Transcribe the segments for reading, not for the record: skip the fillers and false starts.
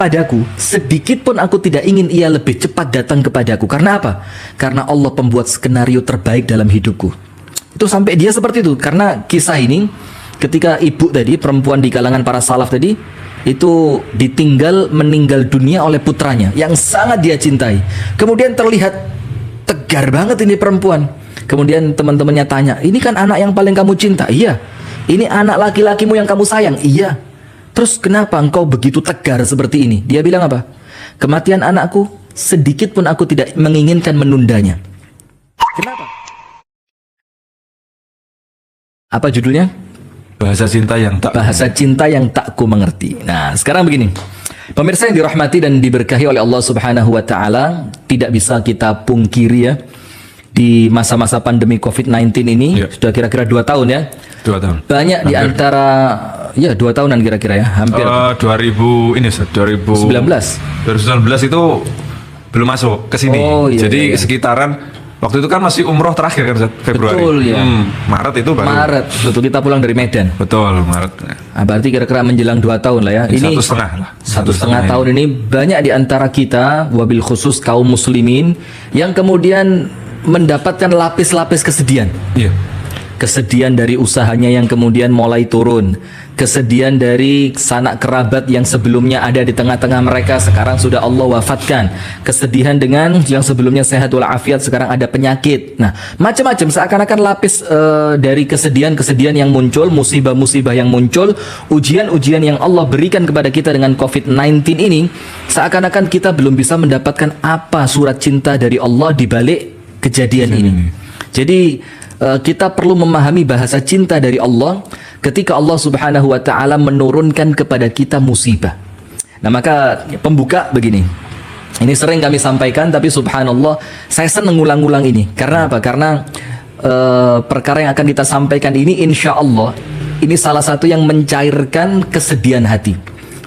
padaku, sedikit pun aku tidak ingin ia lebih cepat datang kepadaku. Karena apa? Karena Allah pembuat skenario terbaik dalam hidupku. Itu sampai dia seperti itu. Karena kisah ini, ketika ibu tadi, perempuan di kalangan para salaf tadi, itu ditinggal meninggal dunia oleh putranya yang sangat dia cintai. Kemudian terlihat tegar banget ini perempuan. Kemudian teman-temannya tanya, ini kan anak yang paling kamu cinta? Iya. Ini anak laki-lakimu yang kamu sayang? Iya. Terus kenapa engkau begitu tegar seperti ini? Dia bilang apa? Kematian anakku, sedikit pun aku tidak menginginkan menundanya. Kenapa? Apa judulnya? Bahasa cinta yang tak Bahasa cinta yang tak ku mengerti. Nah, sekarang begini. Pemirsa yang dirahmati dan diberkahi oleh Allah Subhanahu wa taala, tidak bisa kita pungkiri ya, di masa-masa pandemi COVID-19 ini, sudah kira-kira 2 tahun ya. 2 tahun. Banyak di antara, ya 2 tahunan kira-kira ya, hampir. 2019 itu belum masuk ke sini. Oh, iya, jadi iya. sekitaran waktu itu kan masih umroh terakhir kan, Februari. Betul ya. Maret itu baru. Maret, betul, kita pulang dari Medan. Betul, Maret. Nah, berarti kira-kira menjelang 2 tahun lah ya. Ini 1,5 lah. 1,5 tahun ini banyak di antara kita, wabil khusus kaum muslimin, yang kemudian mendapatkan lapis-lapis kesedihan. Iya. Kesedihan dari usahanya yang kemudian mulai turun, kesedihan dari sanak kerabat yang sebelumnya ada di tengah-tengah mereka sekarang sudah Allah wafatkan, kesedihan dengan yang sebelumnya sehat walafiat sekarang ada penyakit. Nah, macam-macam seakan-akan lapis dari kesedihan-kesedihan yang muncul, musibah-musibah yang muncul, ujian-ujian yang Allah berikan kepada kita dengan COVID-19 ini, seakan-akan kita belum bisa mendapatkan apa surat cinta dari Allah di balik kejadian ini. Jadi kita perlu memahami bahasa cinta dari Allah ketika Allah Subhanahu wa taala menurunkan kepada kita musibah. Nah, maka pembuka begini. Ini sering kami sampaikan, tapi subhanallah saya senang ngulang-ngulang ini. Karena apa? Karena perkara yang akan kita sampaikan ini insya Allah ini salah satu yang mencairkan kesedihan hati.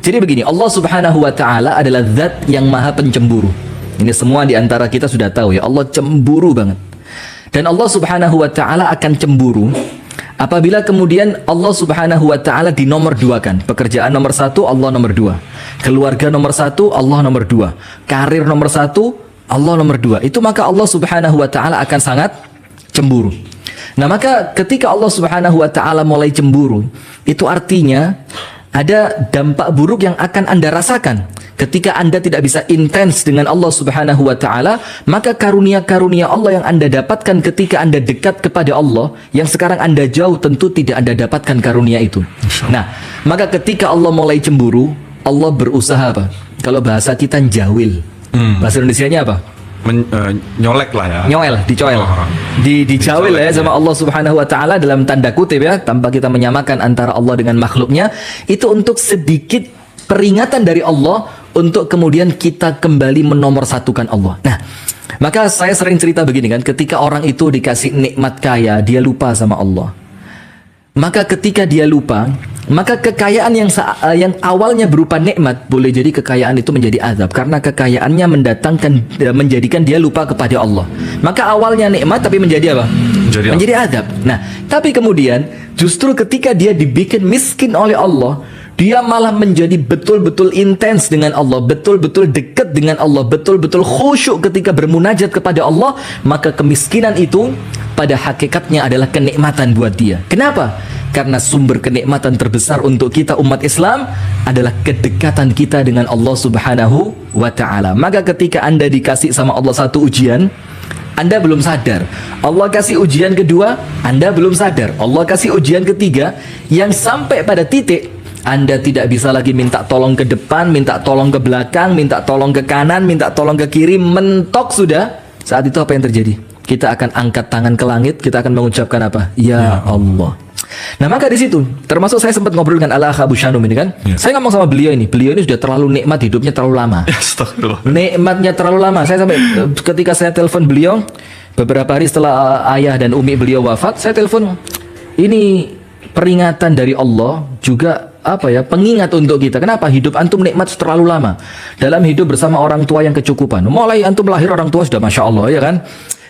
Jadi begini, Allah Subhanahu wa taala adalah zat yang maha pencemburu. Ini semua di antara kita sudah tahu ya, Allah cemburu banget. Dan Allah Subhanahu wa taala akan cemburu apabila kemudian Allah Subhanahu wa taala dinomor duakan. Pekerjaan nomor 1, Allah nomor 2. Keluarga nomor 1, Allah nomor 2. Karir nomor 1, Allah nomor 2. Itu maka Allah Subhanahu wa taala akan sangat cemburu. Nah, maka ketika Allah Subhanahu wa taala mulai cemburu, itu artinya ada dampak buruk yang akan Anda rasakan. Ketika Anda tidak bisa intens dengan Allah Subhanahu wa taala, maka karunia-karunia Allah yang Anda dapatkan ketika Anda dekat kepada Allah, yang sekarang Anda jauh, tentu tidak Anda dapatkan karunia itu. Nah, maka ketika Allah mulai cemburu, Allah berusaha apa? Kalau bahasa kita jawil. Bahasa Indonesianya apa? Nyolek lah ya. Nyoel, dicoel. Dijawil ya sama Allah Subhanahu wa taala dalam tanda kutip ya, tanpa kita menyamakan antara Allah dengan makhluknya, itu untuk sedikit peringatan dari Allah untuk kemudian kita kembali menomorsatukan Allah. Nah, maka saya sering cerita begini kan, ketika orang itu dikasih nikmat kaya, dia lupa sama Allah. Maka ketika dia lupa, maka kekayaan yang awalnya berupa nikmat, boleh jadi kekayaan itu menjadi azab karena kekayaannya menjadikan dia lupa kepada Allah. Maka awalnya nikmat tapi menjadi apa? Menjadi azab. Nah, tapi kemudian justru ketika dia dibikin miskin oleh Allah, dia malah menjadi betul-betul intens dengan Allah, betul-betul dekat dengan Allah, betul-betul khusyuk ketika bermunajat kepada Allah. Maka kemiskinan itu pada hakikatnya adalah kenikmatan buat dia. Kenapa? Karena sumber kenikmatan terbesar untuk kita umat Islam adalah kedekatan kita dengan Allah Subhanahu wa taala. Maka ketika Anda dikasih sama Allah satu ujian, Anda belum sadar. Allah kasih ujian kedua, Anda belum sadar. Allah kasih ujian ketiga, yang sampai pada titik Anda tidak bisa lagi minta tolong ke depan, minta tolong ke belakang, minta tolong ke kanan, minta tolong ke kiri, mentok sudah. Saat itu apa yang terjadi? Kita akan angkat tangan ke langit, kita akan mengucapkan apa? Ya Allah. Nah, maka di situ, termasuk saya sempat ngobrol dengan Al-Akh Abu Shanum ini kan. Saya ngomong sama beliau ini sudah terlalu nikmat, hidupnya terlalu lama. Nikmatnya terlalu lama. Saya sampai ketika saya telepon beliau beberapa hari setelah ayah dan umi beliau wafat, saya telepon, ini peringatan dari Allah juga apa ya, pengingat untuk kita. Kenapa? Hidup antum nikmat terlalu lama dalam hidup bersama orang tua yang kecukupan. Mulai antum lahir orang tua sudah Masya Allah ya kan.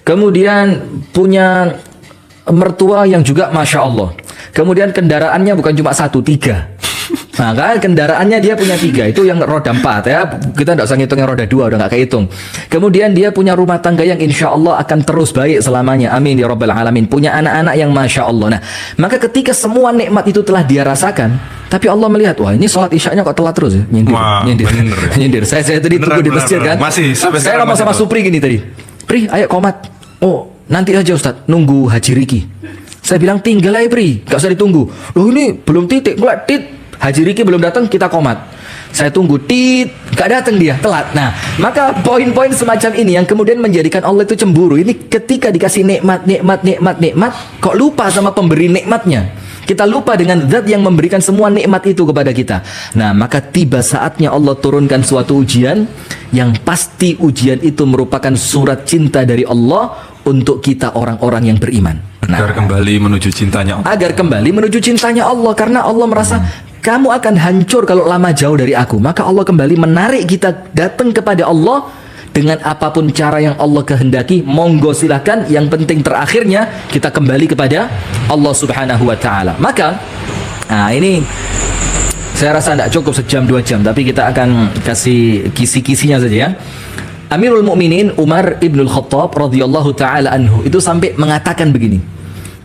Kemudian punya mertua yang juga Masya Allah. Kemudian kendaraannya bukan cuma 1, 3. Nah kan kendaraannya dia punya 3, itu yang roda 4 ya. Kita tidak usah ngitung yang roda 2, udah nggak kehitung. Kemudian dia punya rumah tangga yang insya Allah akan terus baik selamanya. Amin ya rabbal alamin. Punya anak-anak yang masya Allah. Nah, maka ketika semua nikmat itu telah dia rasakan, tapi Allah melihat, wah ini sholat isyaknya kok telat terus ya. Nyindir, Wah, nyindir, bener ya. nyindir. Saya tadi tunggu di masjid kan. Masih, sampai Saya sekarang ngomong sama masih Supri gini tadi. Pri, ayo komat. Oh, nanti aja Ustaz, nunggu Haji Riki. Saya bilang tinggal aja Pri, gak usah ditunggu. Loh ini belum titik, mulai tit. Haji Riki belum datang, kita komat. Saya tunggu, tit, gak datang dia, telat. Nah, maka poin-poin semacam ini yang kemudian menjadikan Allah itu cemburu. Ini ketika dikasih nikmat, kok lupa sama pemberi nikmatnya. Kita lupa dengan zat yang memberikan semua nikmat itu kepada kita. Nah, maka tiba saatnya Allah turunkan suatu ujian, yang pasti ujian itu merupakan surat cinta dari Allah untuk kita orang-orang yang beriman. Nah, Agar kembali menuju cintanya Allah. agar kembali menuju cintanya Allah, karena Allah merasa kamu akan hancur kalau lama jauh dari aku. Maka Allah kembali menarik kita datang kepada Allah dengan apapun cara yang Allah kehendaki. Monggo silahkan, yang penting terakhirnya kita kembali kepada Allah subhanahu wa ta'ala. Maka nah ini saya rasa tidak cukup sejam 2 jam, tapi kita akan kasih kisi-kisinya saja ya. Amirul Mukminin Umar ibnul Khattab radhiyallahu taala anhu itu sampai mengatakan begini,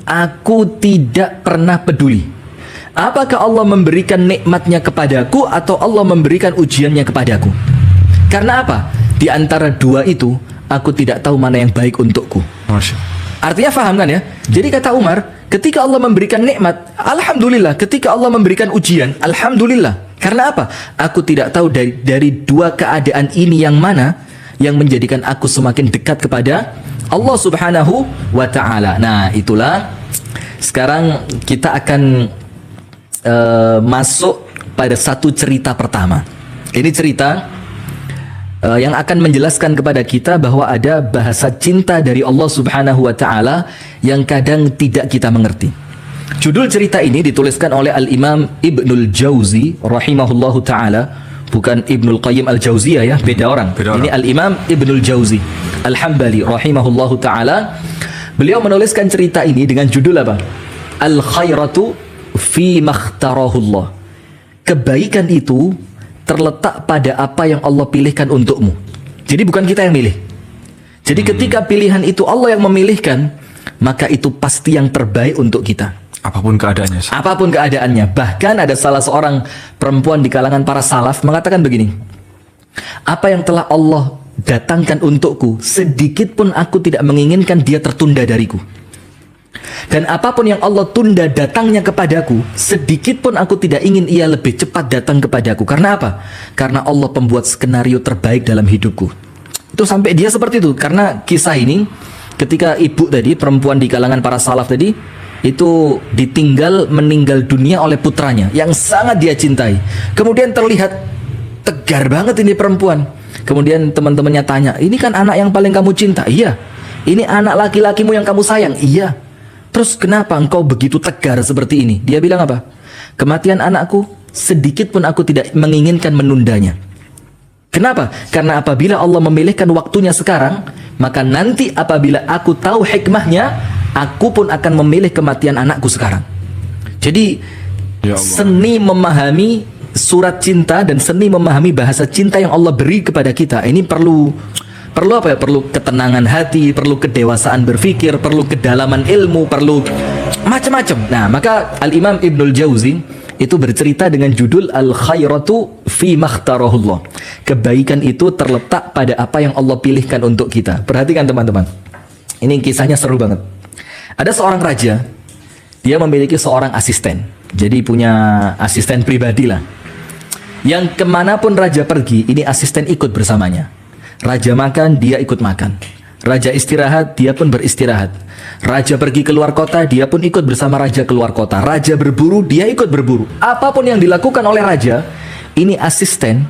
aku tidak pernah peduli apakah Allah memberikan nikmatnya kepadaku atau Allah memberikan ujiannya kepadaku. Karena apa? Di antara dua itu aku tidak tahu mana yang baik untukku. Masya. Artinya paham kan ya? Jadi kata Umar, ketika Allah memberikan nikmat, alhamdulillah. Ketika Allah memberikan ujian, alhamdulillah. Karena apa? Aku tidak tahu dari dua keadaan ini yang mana yang menjadikan aku semakin dekat kepada Allah subhanahu wa ta'ala. Nah itulah, sekarang kita akan masuk pada satu cerita pertama. Ini cerita yang akan menjelaskan kepada kita bahwa ada bahasa cinta dari Allah subhanahu wa ta'ala yang kadang tidak kita mengerti. Judul cerita ini dituliskan oleh Al-Imam Ibnul Jauzi rahimahullahu ta'ala. Bukan Ibnul Qayyim Al-Jauziyah ya, beda orang. Ini Al-Imam Ibnul Jauzi Al-Hambali rahimahullahu ta'ala. Beliau menuliskan cerita ini dengan judul apa? Al-khairatu fi makhtarahullah. Kebaikan itu terletak pada apa yang Allah pilihkan untukmu. Jadi bukan kita yang milih. Jadi ketika pilihan itu Allah yang memilihkan, maka itu pasti yang terbaik untuk kita. Apapun keadaannya. Apapun keadaannya. Bahkan ada salah seorang perempuan di kalangan para salaf mengatakan begini, apa yang telah Allah datangkan untukku, sedikit pun aku tidak menginginkan dia tertunda dariku. Dan apapun yang Allah tunda datangnya kepadaku, sedikit pun aku tidak ingin ia lebih cepat datang kepadaku. Karena apa? Karena Allah pembuat skenario terbaik dalam hidupku. Itu sampai dia seperti itu. Karena kisah ini, ketika ibu tadi, perempuan di kalangan para salaf tadi, itu meninggal dunia oleh putranya yang sangat dia cintai. Kemudian terlihat tegar banget ini perempuan. Kemudian teman-temannya tanya, ini kan anak yang paling kamu cinta? Iya. Ini anak laki-lakimu yang kamu sayang? Iya. Terus kenapa engkau begitu tegar seperti ini? Dia bilang apa? Kematian anakku, sedikit pun aku tidak menginginkan menundanya. Kenapa? Karena apabila Allah memilihkan waktunya sekarang, maka nanti apabila aku tahu hikmahnya, aku pun akan memilih kematian anakku sekarang. Jadi ya Allah, seni memahami surat cinta dan seni memahami bahasa cinta yang Allah beri kepada kita, ini perlu apa ya? Perlu ketenangan hati, perlu kedewasaan berpikir, perlu kedalaman ilmu, perlu macam-macam. Nah, maka Al-Imam Ibnul Jauzi itu bercerita dengan judul Al-khairatu fi makhtarahullah. Kebaikan itu terletak pada apa yang Allah pilihkan untuk kita. Perhatikan teman-teman, ini kisahnya seru banget. Ada seorang raja, dia memiliki seorang asisten. Jadi punya asisten pribadi lah, yang kemanapun raja pergi, ini asisten ikut bersamanya. Raja makan, dia ikut makan. Raja istirahat, dia pun beristirahat. Raja pergi keluar kota, dia pun ikut bersama raja keluar kota. Raja berburu, dia ikut berburu. Apapun yang dilakukan oleh raja, ini asisten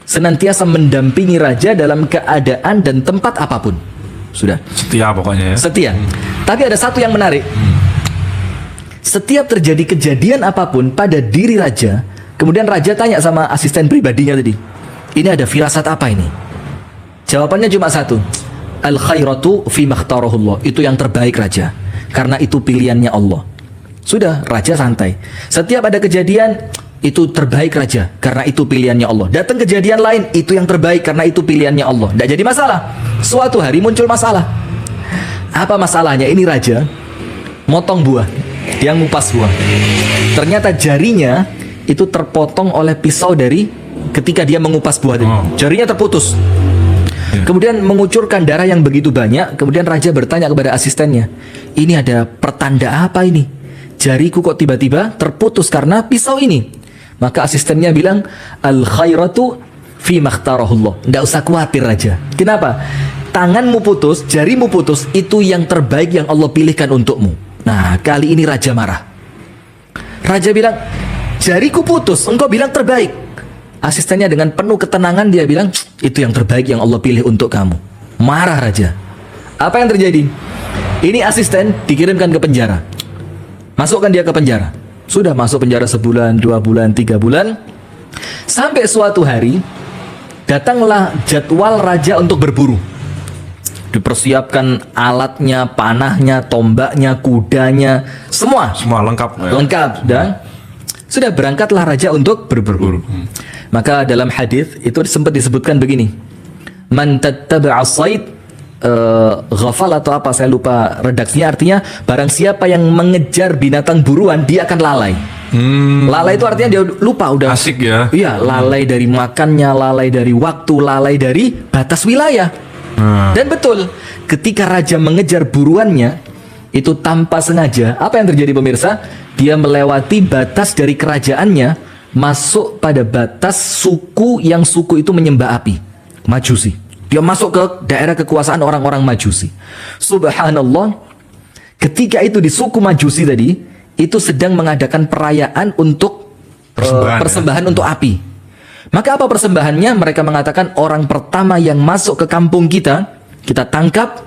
senantiasa mendampingi raja dalam keadaan dan tempat apapun. Sudah. Setia pokoknya ya. Setia. Tapi ada satu yang menarik. Setiap terjadi kejadian apapun pada diri raja, kemudian raja tanya sama asisten pribadinya tadi, ini ada firasat apa ini? Jawabannya cuma satu, al-khairatu fi makhtarahullah. Itu yang terbaik raja, karena itu pilihannya Allah. Sudah, raja santai. Setiap ada kejadian, itu terbaik raja, karena itu pilihannya Allah. Datang kejadian lain, itu yang terbaik karena itu pilihannya Allah. Tidak jadi masalah. Suatu hari muncul masalah. Apa masalahnya? Ini raja motong buah, dia ngupas buah. Ternyata jarinya itu terpotong oleh pisau dari ketika dia mengupas buah tadi. Jarinya terputus. Kemudian mengucurkan darah yang begitu banyak. Kemudian raja bertanya kepada asistennya, ini ada pertanda apa ini? Jariku kok tiba-tiba terputus karena pisau ini. Maka asistennya bilang, al khairatu fi makhtarahullah. Tidak usah khawatir raja. Kenapa? Tanganmu putus, jarimu putus, itu yang terbaik yang Allah pilihkan untukmu. Nah, kali ini raja marah. Raja bilang, jariku putus, engkau bilang terbaik. Asistennya dengan penuh ketenangan dia bilang, itu yang terbaik yang Allah pilih untuk kamu. Marah raja. Apa yang terjadi? Ini asisten dikirimkan ke penjara. Masukkan dia ke penjara. Sudah masuk penjara sebulan, 2 bulan, 3 bulan. Sampai suatu hari datanglah jadwal raja untuk berburu. Dipersiapkan alatnya, panahnya, tombaknya, kudanya, semua lengkap. lengkap. Dan sudah berangkatlah raja untuk berburu. Maka dalam hadis itu sempat disebutkan begini, man tattaba'a sayd ghafal atau apa, saya lupa redaksinya, artinya barang siapa yang mengejar binatang buruan dia akan lalai. Lalai itu artinya dia lupa, udah Asik ya. Iya, lalai dari makannya, lalai dari waktu, lalai dari batas wilayah. Dan betul, ketika raja mengejar buruannya itu tanpa sengaja, apa yang terjadi pemirsa? Dia melewati batas dari kerajaannya, masuk pada batas suku yang suku itu menyembah api, Majusi. Dia masuk ke daerah kekuasaan orang-orang Majusi. Subhanallah, ketika itu di suku Majusi tadi, itu sedang mengadakan perayaan untuk persembahan untuk api. Maka apa persembahannya? Mereka mengatakan orang pertama yang masuk ke kampung kita tangkap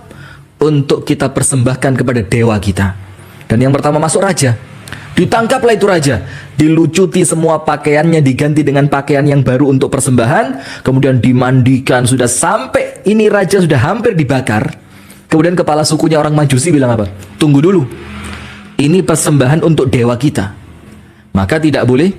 untuk kita persembahkan kepada dewa kita. Dan yang pertama masuk raja. Ditangkaplah itu raja, dilucuti semua pakaiannya, diganti dengan pakaian yang baru untuk persembahan, kemudian dimandikan. Sudah sampai ini raja sudah hampir dibakar. Kemudian kepala sukunya orang Majusi bilang apa? Tunggu dulu, ini persembahan untuk dewa kita, maka tidak boleh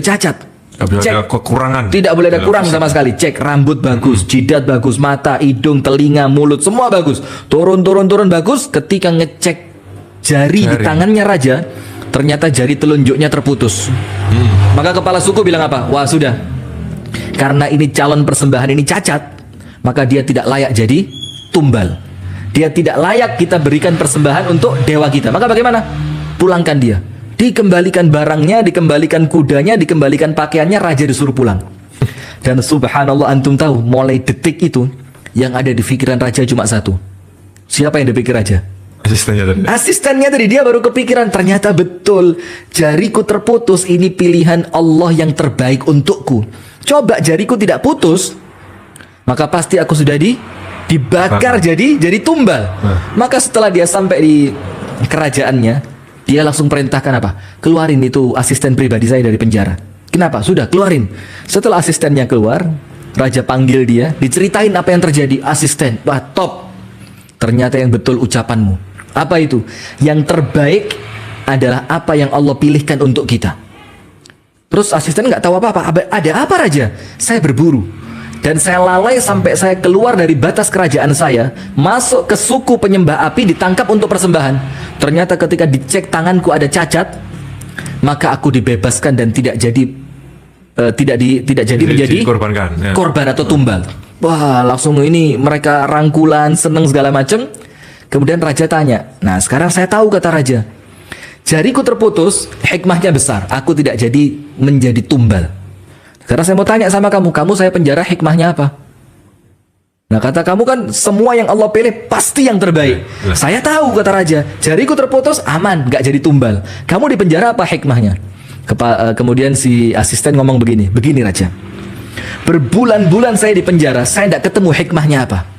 cacat. Tidak ada kekurangan. Tidak boleh ada kurang sama sekali. Cek rambut bagus, jidat bagus, mata, hidung, telinga, mulut semua bagus. Turun bagus. Ketika ngecek jari di tangannya raja, ternyata jari telunjuknya terputus. Maka kepala suku bilang apa? Wah sudah, karena ini calon persembahan ini cacat, maka dia tidak layak jadi tumbal. Dia tidak layak kita berikan persembahan untuk dewa kita. Maka bagaimana? Pulangkan dia. Dikembalikan barangnya, dikembalikan kudanya, dikembalikan pakaiannya, raja disuruh pulang. Dan subhanallah, antum tahu, mulai detik itu yang ada di pikiran raja cuma satu. Siapa yang dipikir raja? Asistennya tadi dia baru kepikiran, ternyata betul, jariku terputus, ini pilihan Allah yang terbaik untukku. Coba jariku tidak putus, maka pasti aku sudah dibakar jadi tumbal. Maka setelah dia sampai di kerajaannya, dia langsung perintahkan apa? Keluarin itu asisten pribadi saya dari penjara. Kenapa? Sudah keluarin. Setelah asistennya keluar, raja panggil dia, diceritain apa yang terjadi. Asisten, wah top, ternyata yang betul ucapanmu. Apa itu? Yang terbaik adalah apa yang Allah pilihkan untuk kita. Terus asisten nggak tahu apa-apa. Ada apa raja? Saya berburu dan saya lalai sampai saya keluar dari batas kerajaan saya, masuk ke suku penyembah api, ditangkap untuk persembahan. Ternyata ketika dicek tanganku ada cacat, maka aku dibebaskan dan tidak jadi menjadi korban atau tumbal. Wah, langsung ini mereka rangkulan, seneng segala macam. Kemudian raja tanya, nah sekarang saya tahu, kata raja, jariku terputus, hikmahnya besar, aku tidak jadi menjadi tumbal. Sekarang saya mau tanya sama kamu saya penjara hikmahnya apa? Nah kata kamu kan semua yang Allah pilih pasti yang terbaik. Saya tahu, kata raja, jariku terputus aman, gak jadi tumbal. Kamu di penjara apa hikmahnya? Kemudian si asisten ngomong begini raja, berbulan-bulan saya di penjara, saya tidak ketemu hikmahnya apa.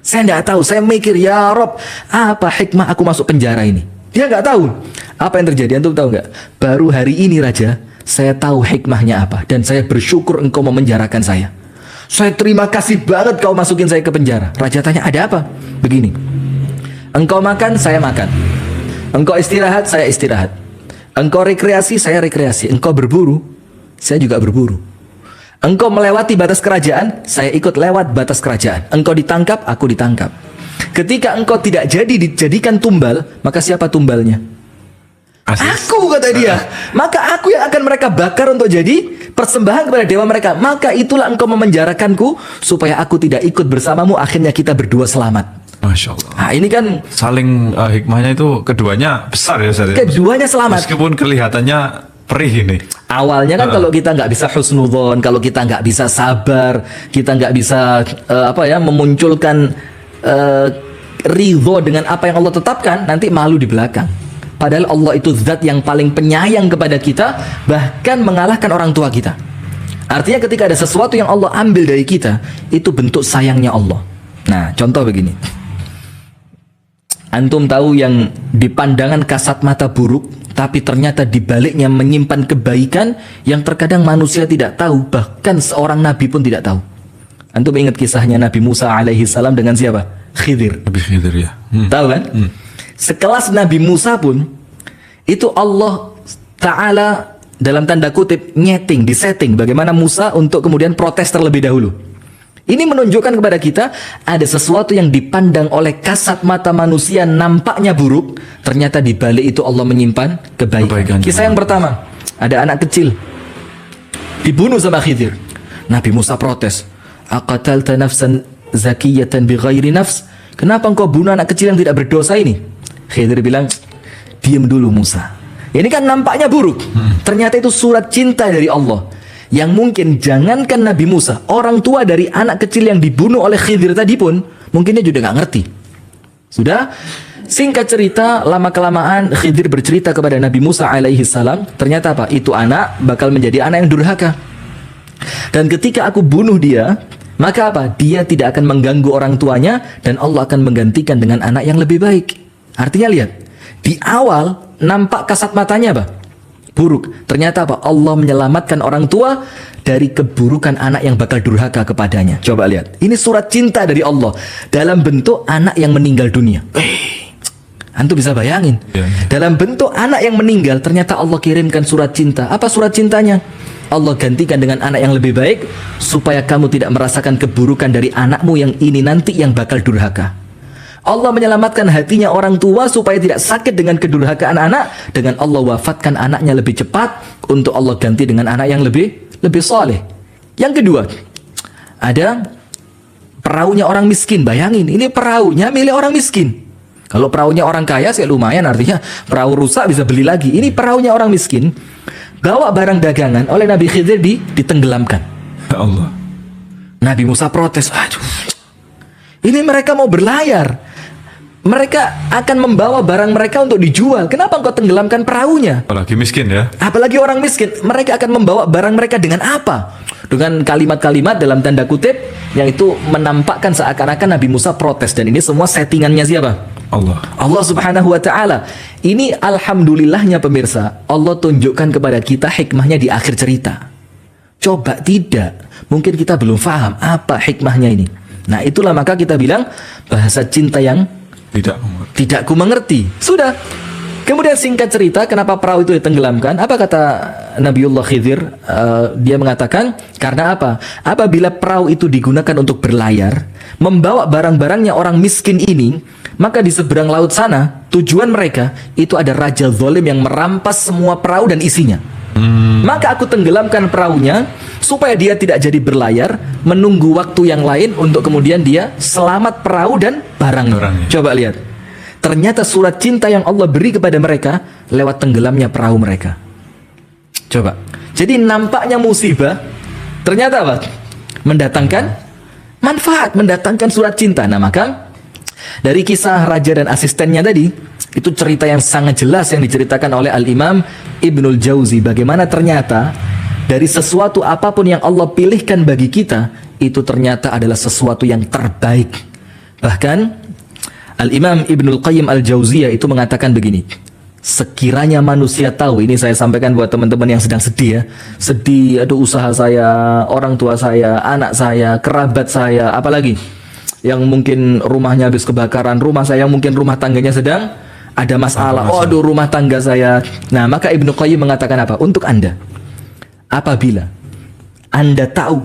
Saya tidak tahu, saya mikir, ya Rob, apa hikmah aku masuk penjara ini? Dia nggak tahu. Apa yang terjadi? Antum tahu nggak? Baru hari ini raja, saya tahu hikmahnya apa, dan saya bersyukur engkau memenjarakan saya. Saya terima kasih banget kau masukin saya ke penjara. Raja tanya, ada apa? Begini, engkau makan, saya makan. Engkau istirahat, saya istirahat. Engkau rekreasi, saya rekreasi. Engkau berburu, saya juga berburu. Engkau melewati batas kerajaan, saya ikut lewat batas kerajaan. Engkau ditangkap, aku ditangkap. Ketika engkau tidak jadi dijadikan tumbal, maka siapa tumbalnya? Aku, kata dia. Maka aku yang akan mereka bakar untuk jadi persembahan kepada dewa mereka. Maka itulah engkau memenjarakanku supaya aku tidak ikut bersamamu. Akhirnya kita berdua selamat. Masya Allah. Nah, ini kan Saling hikmahnya itu keduanya besar ya Ustaz. keduanya selamat. Meskipun kelihatannya perih ini. Awalnya kan kalau kita nggak bisa husnudzon, kalau kita nggak bisa sabar, kita nggak bisa memunculkan ridho dengan apa yang Allah tetapkan, nanti malu di belakang. Padahal Allah itu zat yang paling penyayang kepada kita, bahkan mengalahkan orang tua kita. Artinya ketika ada sesuatu yang Allah ambil dari kita, itu bentuk sayangnya Allah. Nah, contoh begini. Antum tahu yang di pandangan kasat mata buruk, tapi ternyata di baliknya menyimpan kebaikan yang terkadang manusia tidak tahu, bahkan seorang nabi pun tidak tahu. Antum ingat kisahnya Nabi Musa alaihi salam dengan siapa? Khidir. Nabi Khidir ya. Tahu kan? Sekelas Nabi Musa pun, itu Allah Ta'ala dalam tanda kutip nyeting, disetting bagaimana Musa untuk kemudian protes terlebih dahulu. Ini menunjukkan kepada kita ada sesuatu yang dipandang oleh kasat mata manusia nampaknya buruk, ternyata di balik itu Allah menyimpan kebaikan. Kisah yang pertama, ada anak kecil dibunuh sama Khidir. Nabi Musa protes, aqatalta nafsan zakiyatan bighairi nafs? Kenapa engkau bunuh anak kecil yang tidak berdosa ini? Khidir bilang, diam dulu Musa. Ini kan nampaknya buruk, ternyata itu surat cinta dari Allah. Yang mungkin jangankan Nabi Musa, orang tua dari anak kecil yang dibunuh oleh Khidir tadi pun mungkin dia juga nggak ngerti. Sudah, singkat cerita, lama-kelamaan Khidir bercerita kepada Nabi Musa alaihi salam, ternyata apa? Itu anak bakal menjadi anak yang durhaka. Dan ketika aku bunuh dia, maka apa? Dia tidak akan mengganggu orang tuanya dan Allah akan menggantikan dengan anak yang lebih baik. Artinya lihat, di awal nampak kasat matanya apa? Buruk. Ternyata apa? Allah menyelamatkan orang tua dari keburukan anak yang bakal durhaka kepadanya. Coba lihat. Ini surat cinta dari Allah dalam bentuk anak yang meninggal dunia. Antum bisa bayangin. Dalam bentuk anak yang meninggal, ternyata Allah kirimkan surat cinta. Apa surat cintanya? Allah gantikan dengan anak yang lebih baik supaya kamu tidak merasakan keburukan dari anakmu yang ini nanti yang bakal durhaka. Allah menyelamatkan hatinya orang tua supaya tidak sakit dengan kedurhakaan anak, dengan Allah wafatkan anaknya lebih cepat untuk Allah ganti dengan anak yang lebih soleh. Yang kedua, ada perahunya orang miskin. Bayangin, ini perahunya milik orang miskin. Kalau perahunya orang kaya sih lumayan, artinya perahu rusak bisa beli lagi. Ini perahunya orang miskin, bawa barang dagangan oleh Nabi Khidir ditenggelamkan. Ya Allah. Nabi Musa protes, aduh, ini mereka mau berlayar. Mereka akan membawa barang mereka untuk dijual. Kenapa engkau tenggelamkan perahunya? Apalagi miskin ya. Apalagi orang miskin. Mereka akan membawa barang mereka dengan apa? Dengan kalimat-kalimat dalam tanda kutip yang itu menampakkan seakan-akan Nabi Musa protes. Dan ini semua settingannya siapa? Allah subhanahu wa ta'ala. Ini alhamdulillahnya pemirsa, Allah tunjukkan kepada kita hikmahnya di akhir cerita. Coba tidak, mungkin kita belum paham apa hikmahnya ini. Nah itulah maka kita bilang bahasa cinta yang tidak ku mengerti. Sudah. Kemudian singkat cerita, kenapa perahu itu ditenggelamkan? Apa kata Nabiullah Khidir? Dia mengatakan, karena apa? Apabila perahu itu digunakan untuk berlayar, membawa barang-barangnya orang miskin ini, maka di seberang laut sana, tujuan mereka, itu ada raja zalim yang merampas semua perahu dan isinya. Maka aku tenggelamkan perahunya, supaya dia tidak jadi berlayar, menunggu waktu yang lain untuk kemudian dia selamat perahu dan barangnya. Coba lihat. Ternyata surat cinta yang Allah beri kepada mereka lewat tenggelamnya perahu mereka. Coba. Jadi nampaknya musibah, ternyata apa? Mendatangkan manfaat, mendatangkan surat cinta. Nah maka dari kisah raja dan asistennya tadi, itu cerita yang sangat jelas yang diceritakan oleh Al-Imam Ibnul Jauzi. Bagaimana ternyata dari sesuatu apapun yang Allah pilihkan bagi kita, itu ternyata adalah sesuatu yang terbaik. Bahkan Al-Imam Ibnul Qayyim Al-Jauziyah itu mengatakan begini, sekiranya manusia tahu, ini saya sampaikan buat teman-teman yang sedang sedih ya, sedih, aduh usaha saya, orang tua saya, anak saya, kerabat saya, apalagi yang mungkin rumahnya habis kebakaran, rumah saya mungkin rumah tangganya sedang ada masalah, oh aduh rumah tangga saya. Nah maka Ibnu Qayyim mengatakan apa? Untuk Anda apabila Anda tahu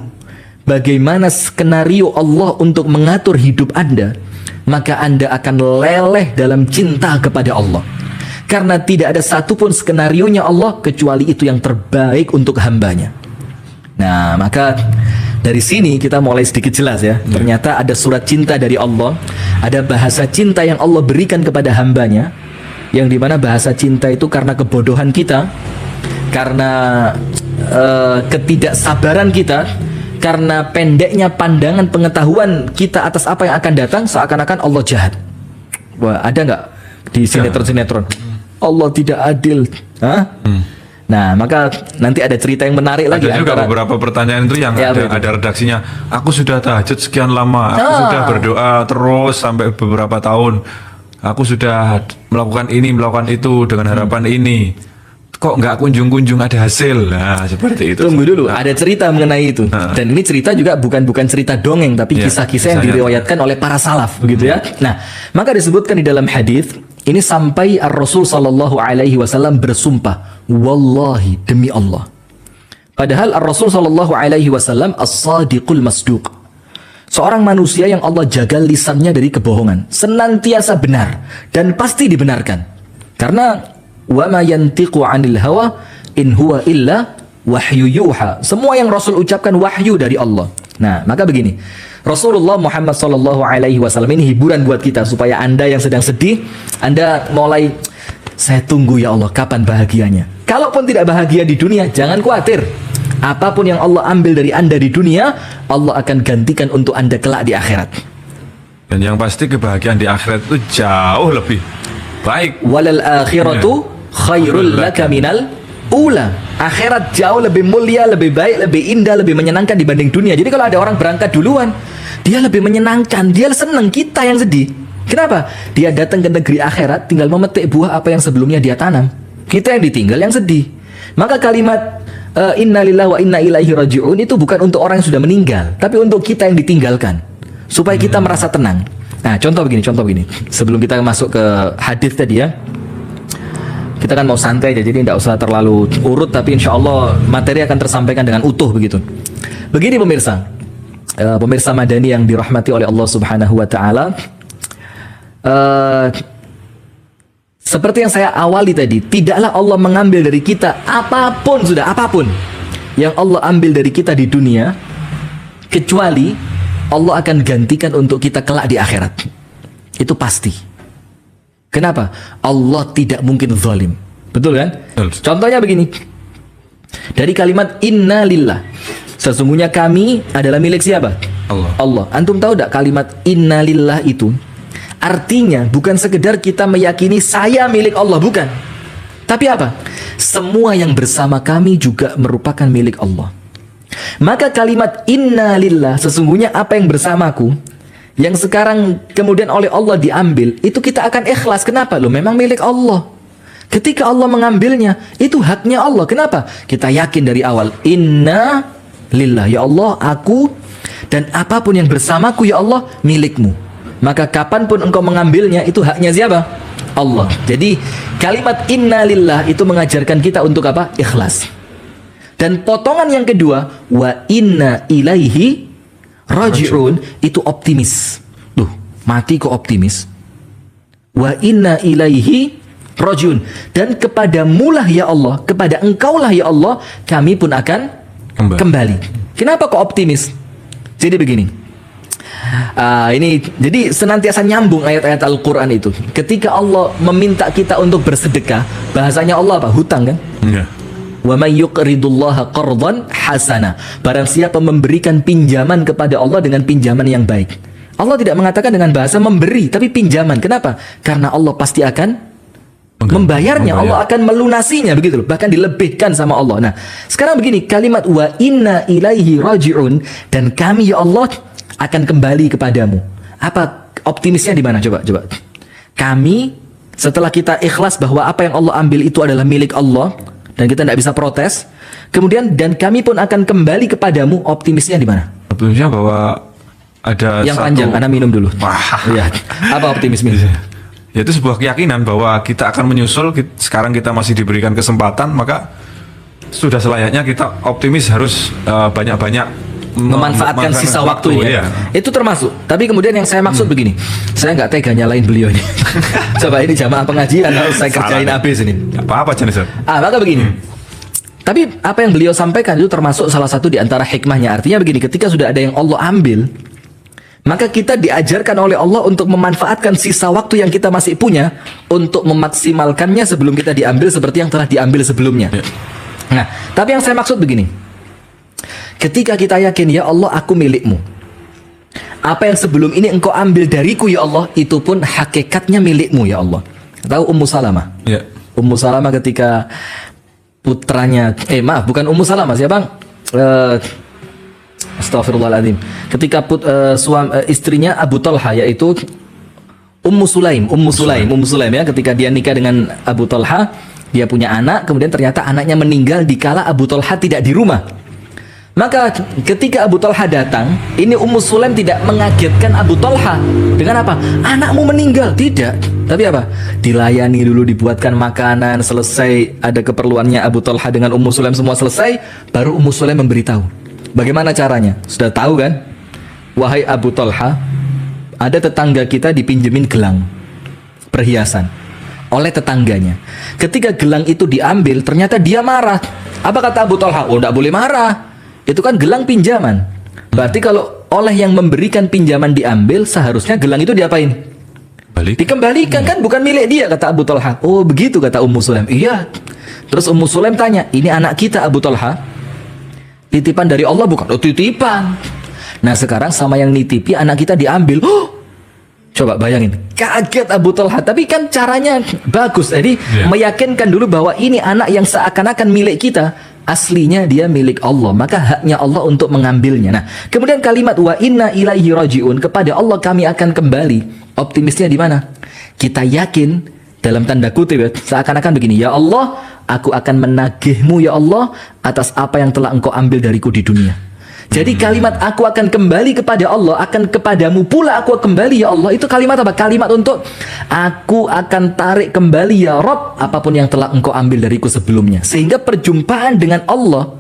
bagaimana skenario Allah untuk mengatur hidup Anda, maka Anda akan leleh dalam cinta kepada Allah. Karena tidak ada satupun skenarionya Allah kecuali itu yang terbaik untuk hambanya. Nah, maka dari sini kita mulai sedikit jelas ya. Ternyata ada surat cinta dari Allah, ada bahasa cinta yang Allah berikan kepada hambanya, yang dimana bahasa cinta itu karena kebodohan kita, karena ketidaksabaran kita, karena pendeknya pandangan pengetahuan kita atas apa yang akan datang, seakan-akan Allah jahat. Wah, ada nggak di sinetron-sinetron Allah tidak adil? Hah? Nah, maka nanti ada cerita yang menarik lagi. Ada juga beberapa pertanyaan itu yang Ya, ada redaksinya. Aku sudah tahajud sekian lama, aku sudah berdoa terus sampai beberapa tahun. Aku sudah melakukan ini, melakukan itu dengan harapan ini. Kok nggak kunjung-kunjung ada hasil? Nah, seperti itu. Tunggu dulu, ada cerita mengenai itu. Dan ini cerita juga bukan cerita dongeng, tapi kisah-kisah yang diriwayatkan oleh para salaf, begitu ya. Nah, maka disebutkan di dalam hadis ini sampai Ar-Rasul sallallahu alaihi wasallam bersumpah, wallahi, demi Allah. Padahal Ar-Rasul sallallahu alaihi wasallam as-sadiqul masduq. Seorang manusia yang Allah jaga lisannya dari kebohongan, senantiasa benar dan pasti dibenarkan. Karena wa ma yantiqu 'anil hawa in huwa illa wahyu yuha. Semua yang Rasul ucapkan wahyu dari Allah. Nah, maka begini. Rasulullah Muhammad sallallahu alaihi wasallam ini hiburan buat kita supaya Anda yang sedang sedih, Anda mulai, saya tunggu ya Allah kapan bahagianya. Kalaupun tidak bahagia di dunia, jangan khawatir. Apapun yang Allah ambil dari Anda di dunia, Allah akan gantikan untuk Anda kelak di akhirat. Dan yang pasti kebahagiaan di akhirat itu jauh lebih baik. Walal akhiratu khairul laka minal ula. Akhirat jauh lebih mulia, lebih baik, lebih indah, lebih menyenangkan dibanding dunia. Jadi kalau ada orang berangkat duluan, dia lebih menyenangkan, dia senang, kita yang sedih. Kenapa? Dia datang ke negeri akhirat tinggal memetik buah apa yang sebelumnya dia tanam. Kita yang ditinggal yang sedih. Maka kalimat inna lillahi wa inna ilaihi raji'un itu bukan untuk orang yang sudah meninggal, tapi untuk kita yang ditinggalkan, supaya kita merasa tenang. Nah, contoh begini. Sebelum kita masuk ke hadis tadi ya, kita kan mau santai aja, jadi tidak usah terlalu urut, tapi insya Allah materi akan tersampaikan dengan utuh begitu. Begini pemirsa Madani yang dirahmati oleh Allah Subhanahu wa taala. Seperti yang saya awali tadi, tidaklah Allah mengambil dari kita apapun yang Allah ambil dari kita di dunia, kecuali Allah akan gantikan untuk kita kelak di akhirat. Itu pasti. Kenapa? Allah tidak mungkin zalim. Betul kan? Contohnya begini. Dari kalimat inna lillah, sesungguhnya kami adalah milik siapa? Allah. Antum tahu tak kalimat inna lillah itu artinya bukan sekedar kita meyakini saya milik Allah, bukan. Tapi apa? Semua yang bersama kami juga merupakan milik Allah. Maka kalimat inna lillah, sesungguhnya apa yang bersamaku, yang sekarang kemudian oleh Allah diambil, itu kita akan ikhlas. Kenapa? Loh, memang milik Allah. Ketika Allah mengambilnya, itu haknya Allah. Kenapa? Kita yakin dari awal, inna lillah, ya Allah, aku dan apapun yang bersamaku ya Allah milikmu. Maka kapanpun engkau mengambilnya, itu haknya siapa? Allah. Jadi kalimat inna lillah itu mengajarkan kita untuk apa? Ikhlas. Dan potongan yang kedua, wa inna ilaihi raji'un, itu optimis. Duh, mati kok optimis. Wa inna ilaihi raji'un, dan kepadamulah ya Allah, kepada engkaulah ya Allah, kami pun akan kembali. Kenapa kok optimis? Jadi begini. Ini jadi senantiasa nyambung ayat-ayat Al-Quran itu. Ketika Allah meminta kita untuk bersedekah, bahasanya Allah apa? Hutang kan? Iya. Wa may yuqridullaha qardan hasana. Barang siapa memberikan pinjaman kepada Allah dengan pinjaman yang baik. Allah tidak mengatakan dengan bahasa memberi, tapi pinjaman. Kenapa? Karena Allah pasti akan membayarnya. Allah akan melunasinya, begitu loh. Bahkan dilebihkan sama Allah. Nah, sekarang begini, kalimat wa inna ilaihi raji'un, dan kami ya Allah akan kembali kepadamu. Apa optimisnya di mana? Coba. Kami setelah kita ikhlas bahwa apa yang Allah ambil itu adalah milik Allah dan kita tidak bisa protes, kemudian dan kami pun akan kembali kepadamu, optimisnya di mana? Optimisnya bahwa ada yang satu... panjang, Anda minum dulu. Ya. Apa optimisme? Yaitu sebuah keyakinan bahwa kita akan menyusul. Sekarang kita masih diberikan kesempatan, maka sudah selayaknya kita optimis harus banyak-banyak memanfaatkan sisa waktunya. ya. Itu termasuk. Tapi kemudian yang saya maksud begini, saya nggak tega nyalain beliau ini. Coba ini jamaah pengajian harus saya kerjain habis ini. Apa jenis? Maka begini. Tapi apa yang beliau sampaikan itu termasuk salah satu di antara hikmahnya. Artinya begini, ketika sudah ada yang Allah ambil, maka kita diajarkan oleh Allah untuk memanfaatkan sisa waktu yang kita masih punya untuk memaksimalkannya sebelum kita diambil seperti yang telah diambil sebelumnya. Ya. Nah, tapi yang saya maksud begini. Ketika kita yakin, ya Allah, aku milikmu. Apa yang sebelum ini engkau ambil dariku, ya Allah, itu pun hakikatnya milikmu, ya Allah. Tahu Ummu Salamah? Ya. Ummu Salamah ketika putranya, bukan Ummu Salamah, siapa? Astagfirullahaladzim. Ketika istrinya Abu Talha, yaitu Ummu Sulaim ya, ketika dia nikah dengan Abu Talha, dia punya anak, kemudian ternyata anaknya meninggal dikala Abu Talha tidak di rumah. Maka ketika Abu Talha datang, ini Ummu Sulaim tidak mengagetkan Abu Talha dengan apa? Anakmu meninggal. Tidak. Tapi apa? Dilayani dulu, dibuatkan makanan, selesai ada keperluannya Abu Talha dengan Ummu Sulaim semua selesai, baru Ummu Sulaim memberitahu. Bagaimana caranya? Sudah tahu kan? Wahai Abu Talha, ada tetangga kita dipinjemin gelang perhiasan oleh tetangganya. Ketika gelang itu diambil, ternyata dia marah. Apa kata Abu Talha? Oh, tidak boleh marah. Itu kan gelang pinjaman. Berarti kalau oleh yang memberikan pinjaman diambil, seharusnya gelang itu diapain? Dikembalikan, kan bukan milik dia, kata Abu Talha. Oh begitu, kata Ummu Sulaim. Iya. Terus Ummu Sulaim tanya, ini anak kita Abu Talha, titipan dari Allah bukan? Oh titipan. Nah sekarang sama yang nitipi anak kita diambil. Coba bayangin, kaget Abu Talha. Tapi kan caranya bagus. Jadi meyakinkan dulu bahwa ini anak yang seakan-akan milik kita, aslinya dia milik Allah, maka haknya Allah untuk mengambilnya. Nah, kemudian kalimat wa inna ilaihi rajiun, kepada Allah kami akan kembali. Optimisnya di mana? Kita yakin, dalam tanda kutip ya, seakan-akan begini, ya Allah, aku akan menagihmu ya Allah atas apa yang telah engkau ambil dariku di dunia. Jadi kalimat aku akan kembali kepada Allah, akan kepadamu pula aku kembali ya Allah, itu kalimat apa? Kalimat untuk aku akan tarik kembali ya Rabb apapun yang telah engkau ambil dariku sebelumnya. Sehingga perjumpaan dengan Allah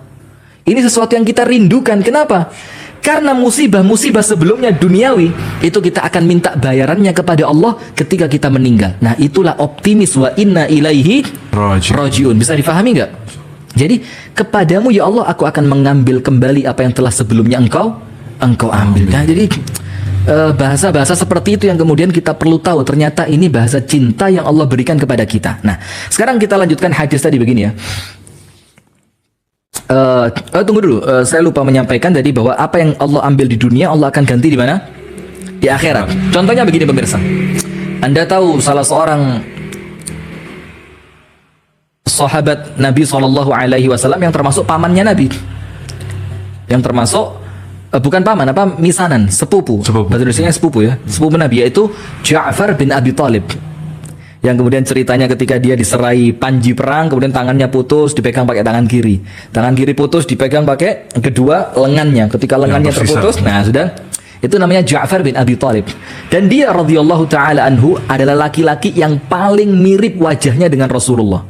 ini sesuatu yang kita rindukan. Kenapa? Karena musibah-musibah sebelumnya duniawi itu kita akan minta bayarannya kepada Allah ketika kita meninggal. Nah itulah optimis wa inna ilaihi rajiun. Bisa difahami nggak? Jadi kepadamu ya Allah aku akan mengambil kembali apa yang telah sebelumnya engkau ambil. Nah, jadi bahasa-bahasa seperti itu yang kemudian kita perlu tahu. Ternyata ini bahasa cinta yang Allah berikan kepada kita. Nah, sekarang kita lanjutkan hadis tadi begini ya. Tunggu dulu, saya lupa menyampaikan tadi bahwa apa yang Allah ambil di dunia Allah akan ganti di mana? Di akhirat. Contohnya begini pemirsa. Anda tahu salah seorang sahabat Nabi SAW yang termasuk pamannya Nabi, yang termasuk bukan paman, misanan, sepupu. Bahasa Indonesianya sepupu ya, sepupu Nabi, yaitu Ja'far bin Abi Thalib, yang kemudian ceritanya ketika dia diserai panji perang, kemudian tangannya putus, dipegang pakai tangan kiri putus, dipegang pakai kedua lengannya. Ketika lengannya terputus, nah sudah, itu namanya Ja'far bin Abi Thalib. Dan dia radhiyallahu taala anhu adalah laki-laki yang paling mirip wajahnya dengan Rasulullah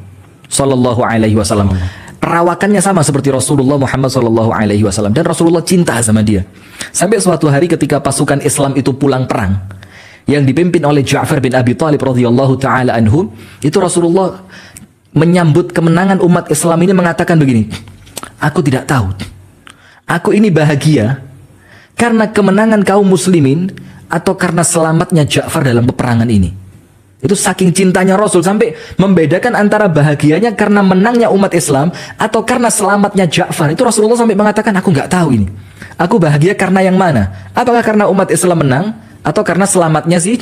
Sallallahu Alaihi Wasallam. Perawakannya sama seperti Rasulullah Muhammad Sallallahu Alaihi Wasallam, dan Rasulullah cinta sama dia. Sampai suatu hari ketika pasukan Islam itu pulang perang, yang dipimpin oleh Ja'far bin Abi Thalib radhiyallahu taala anhu, itu Rasulullah menyambut kemenangan umat Islam ini mengatakan begini, aku tidak tahu, aku ini bahagia karena kemenangan kaum muslimin atau karena selamatnya Ja'far dalam peperangan ini. Itu saking cintanya Rasul sampai membedakan antara bahagianya karena menangnya umat Islam atau karena selamatnya Ja'far. Itu Rasulullah sampai mengatakan, aku nggak tahu ini, aku bahagia karena yang mana, apakah karena umat Islam menang atau karena selamatnya si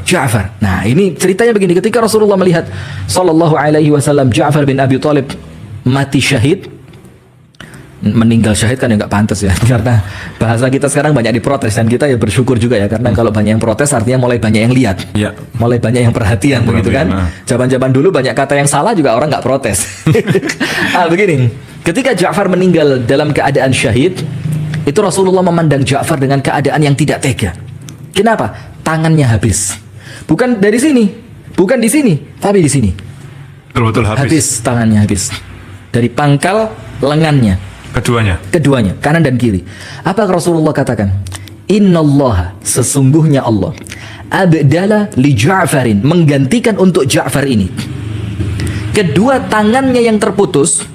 Ja'far. Nah ini ceritanya begini, ketika Rasulullah melihat Sallallahu Alaihi Wasallam Ja'far bin Abi Thalib mati syahid, meninggal syahid kan ya nggak pantas ya, karena bahasa kita sekarang banyak diprotes, dan kita ya bersyukur juga ya, karena kalau banyak yang protes artinya mulai banyak yang lihat, mulai banyak yang perhatian begitu kan. Zaman-zaman dulu banyak kata yang salah juga orang nggak protes. Begini, ketika Ja'far meninggal dalam keadaan syahid, itu Rasulullah memandang Ja'far dengan keadaan yang tidak tega. Kenapa? Tangannya habis, bukan dari sini, bukan di sini, tapi di sini. Betul-betul habis tangannya habis. dari pangkal lengannya. Keduanya, kanan dan kiri. Apa Rasulullah katakan? Innallaha, sesungguhnya Allah, abdala li Ja'farin, menggantikan untuk Ja'far ini kedua tangannya yang terputus,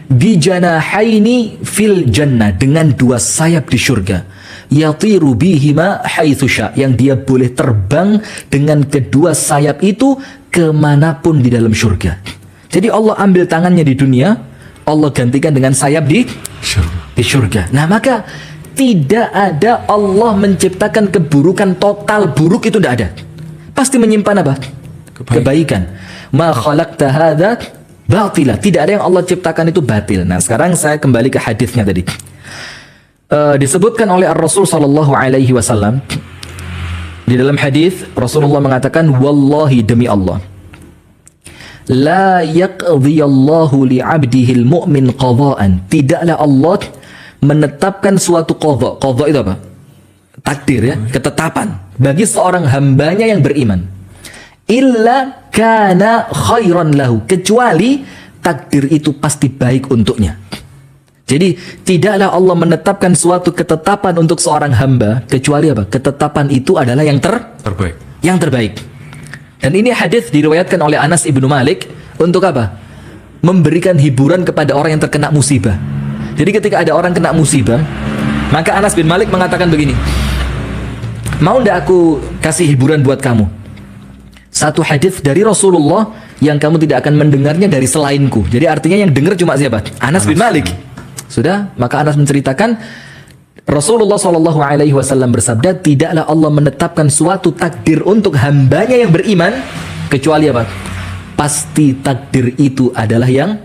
bijanahaini fil jannah, dengan dua sayap di surga, yatiru bihima haitsu sya, yang dia boleh terbang dengan kedua sayap itu kemanapun di dalam surga. Jadi Allah ambil tangannya di dunia, Allah gantikan dengan sayap di surga. Nah, maka tidak ada Allah menciptakan keburukan total buruk, itu tidak ada. Pasti menyimpan apa? Kebaikan. Ma khalaqta hadza batila. Tidak ada yang Allah ciptakan itu batil. Nah, sekarang saya kembali ke hadisnya tadi. Disebutkan oleh Rasul sallallahu alaihi wasallam di dalam hadis, Rasulullah mengatakan, wallahi, demi Allah, la yaqdhiyallahu li'abdihil mu'min qadha'an, tidaklah Allah menetapkan suatu qadha. Qadha itu apa? Takdir, ya, ketetapan bagi seorang hambanya yang beriman, illa kana khairan lahu, kecuali takdir itu pasti baik untuknya. Jadi tidaklah Allah menetapkan suatu ketetapan untuk seorang hamba kecuali apa? Ketetapan itu adalah yang terbaik. Yang terbaik. Dan ini hadis diriwayatkan oleh Anas ibnu Malik untuk apa? Memberikan hiburan kepada orang yang terkena musibah. Jadi ketika ada orang kena musibah, maka Anas bin Malik mengatakan begini, mau ndak aku kasih hiburan buat kamu? Satu hadis dari Rasulullah yang kamu tidak akan mendengarnya dari selainku. Jadi artinya yang dengar cuma siapa? Anas bin Malik. Sudah, maka Anas menceritakan Rasulullah SAW bersabda, tidaklah Allah menetapkan suatu takdir untuk hambanya yang beriman kecuali apa? Pasti takdir itu adalah yang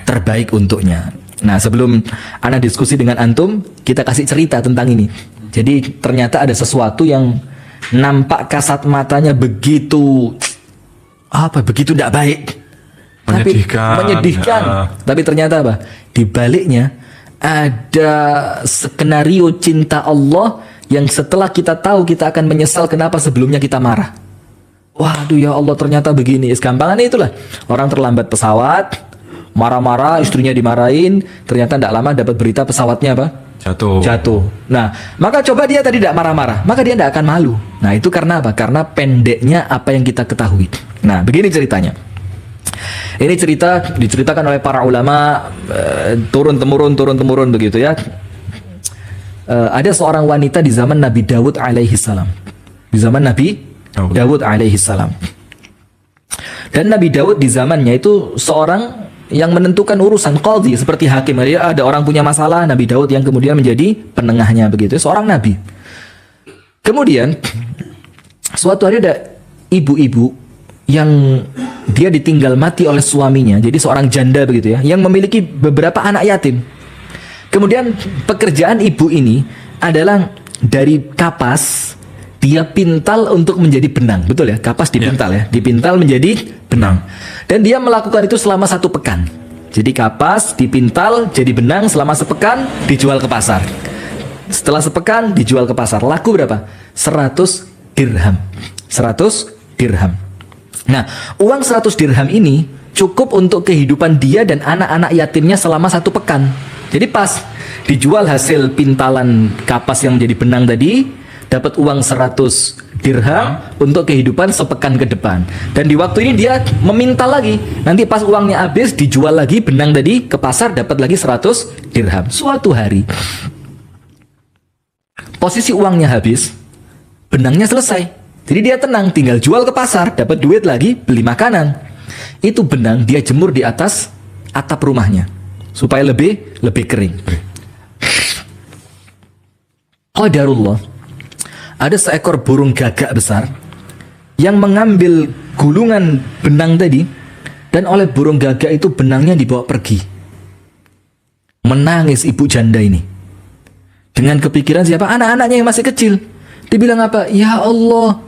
terbaik untuknya. Nah, sebelum Ana diskusi dengan antum, kita kasih cerita tentang ini. Jadi ternyata ada sesuatu yang nampak kasat matanya begitu tidak baik, menyedihkan. Tapi ternyata apa? Di baliknya ada skenario cinta Allah yang setelah kita tahu kita akan menyesal kenapa sebelumnya kita marah. Waduh, ya Allah, ternyata begini. Gampangannya itulah, orang terlambat pesawat, marah-marah, istrinya dimarahin, ternyata tidak lama dapat berita pesawatnya apa? Jatuh. Nah, maka coba dia tadi tidak marah-marah, maka dia tidak akan malu. Nah, itu karena apa? Karena pendeknya apa yang kita ketahui. Nah, begini ceritanya. Ini cerita diceritakan oleh para ulama, turun-temurun begitu ya. Ada seorang wanita di zaman Nabi Dawud alaihi salam. Di zaman Nabi Dawud alaihi salam. Dan Nabi Dawud di zamannya itu seorang yang menentukan urusan, qadhi, seperti hakim. Ada orang punya masalah, Nabi Daud yang kemudian menjadi penengahnya begitu. Seorang nabi. Kemudian suatu hari ada ibu-ibu yang dia ditinggal mati oleh suaminya. Jadi seorang janda begitu ya, yang memiliki beberapa anak yatim. Kemudian pekerjaan ibu ini adalah dari kapas dia pintal untuk menjadi benang. Betul ya? Kapas dipintal ya. Dipintal menjadi benang. Dan dia melakukan itu selama 1 pekan. Jadi kapas dipintal jadi benang selama sepekan, dijual ke pasar. Setelah sepekan dijual ke pasar. Laku berapa? 100 dirham. 100 dirham. Nah, uang 100 dirham ini cukup untuk kehidupan dia dan anak-anak yatimnya selama 1 pekan. Jadi pas dijual hasil pintalan kapas yang menjadi benang tadi, dapat uang 100 dirham untuk kehidupan sepekan ke depan. Dan di waktu ini dia meminta lagi. Nanti pas uangnya habis, dijual lagi benang tadi ke pasar, dapat lagi 100 dirham. Suatu hari, posisi uangnya habis, benangnya selesai. Jadi dia tenang, tinggal jual ke pasar, dapat duit lagi, beli makanan. Itu benang dia jemur di atas atap rumahnya supaya lebih kering. Qadarullah, ada seekor burung gagak besar yang mengambil gulungan benang tadi, dan oleh burung gagak itu benangnya dibawa pergi. Menangis ibu janda ini dengan kepikiran siapa? Anak-anaknya yang masih kecil. Dibilang apa? Ya Allah,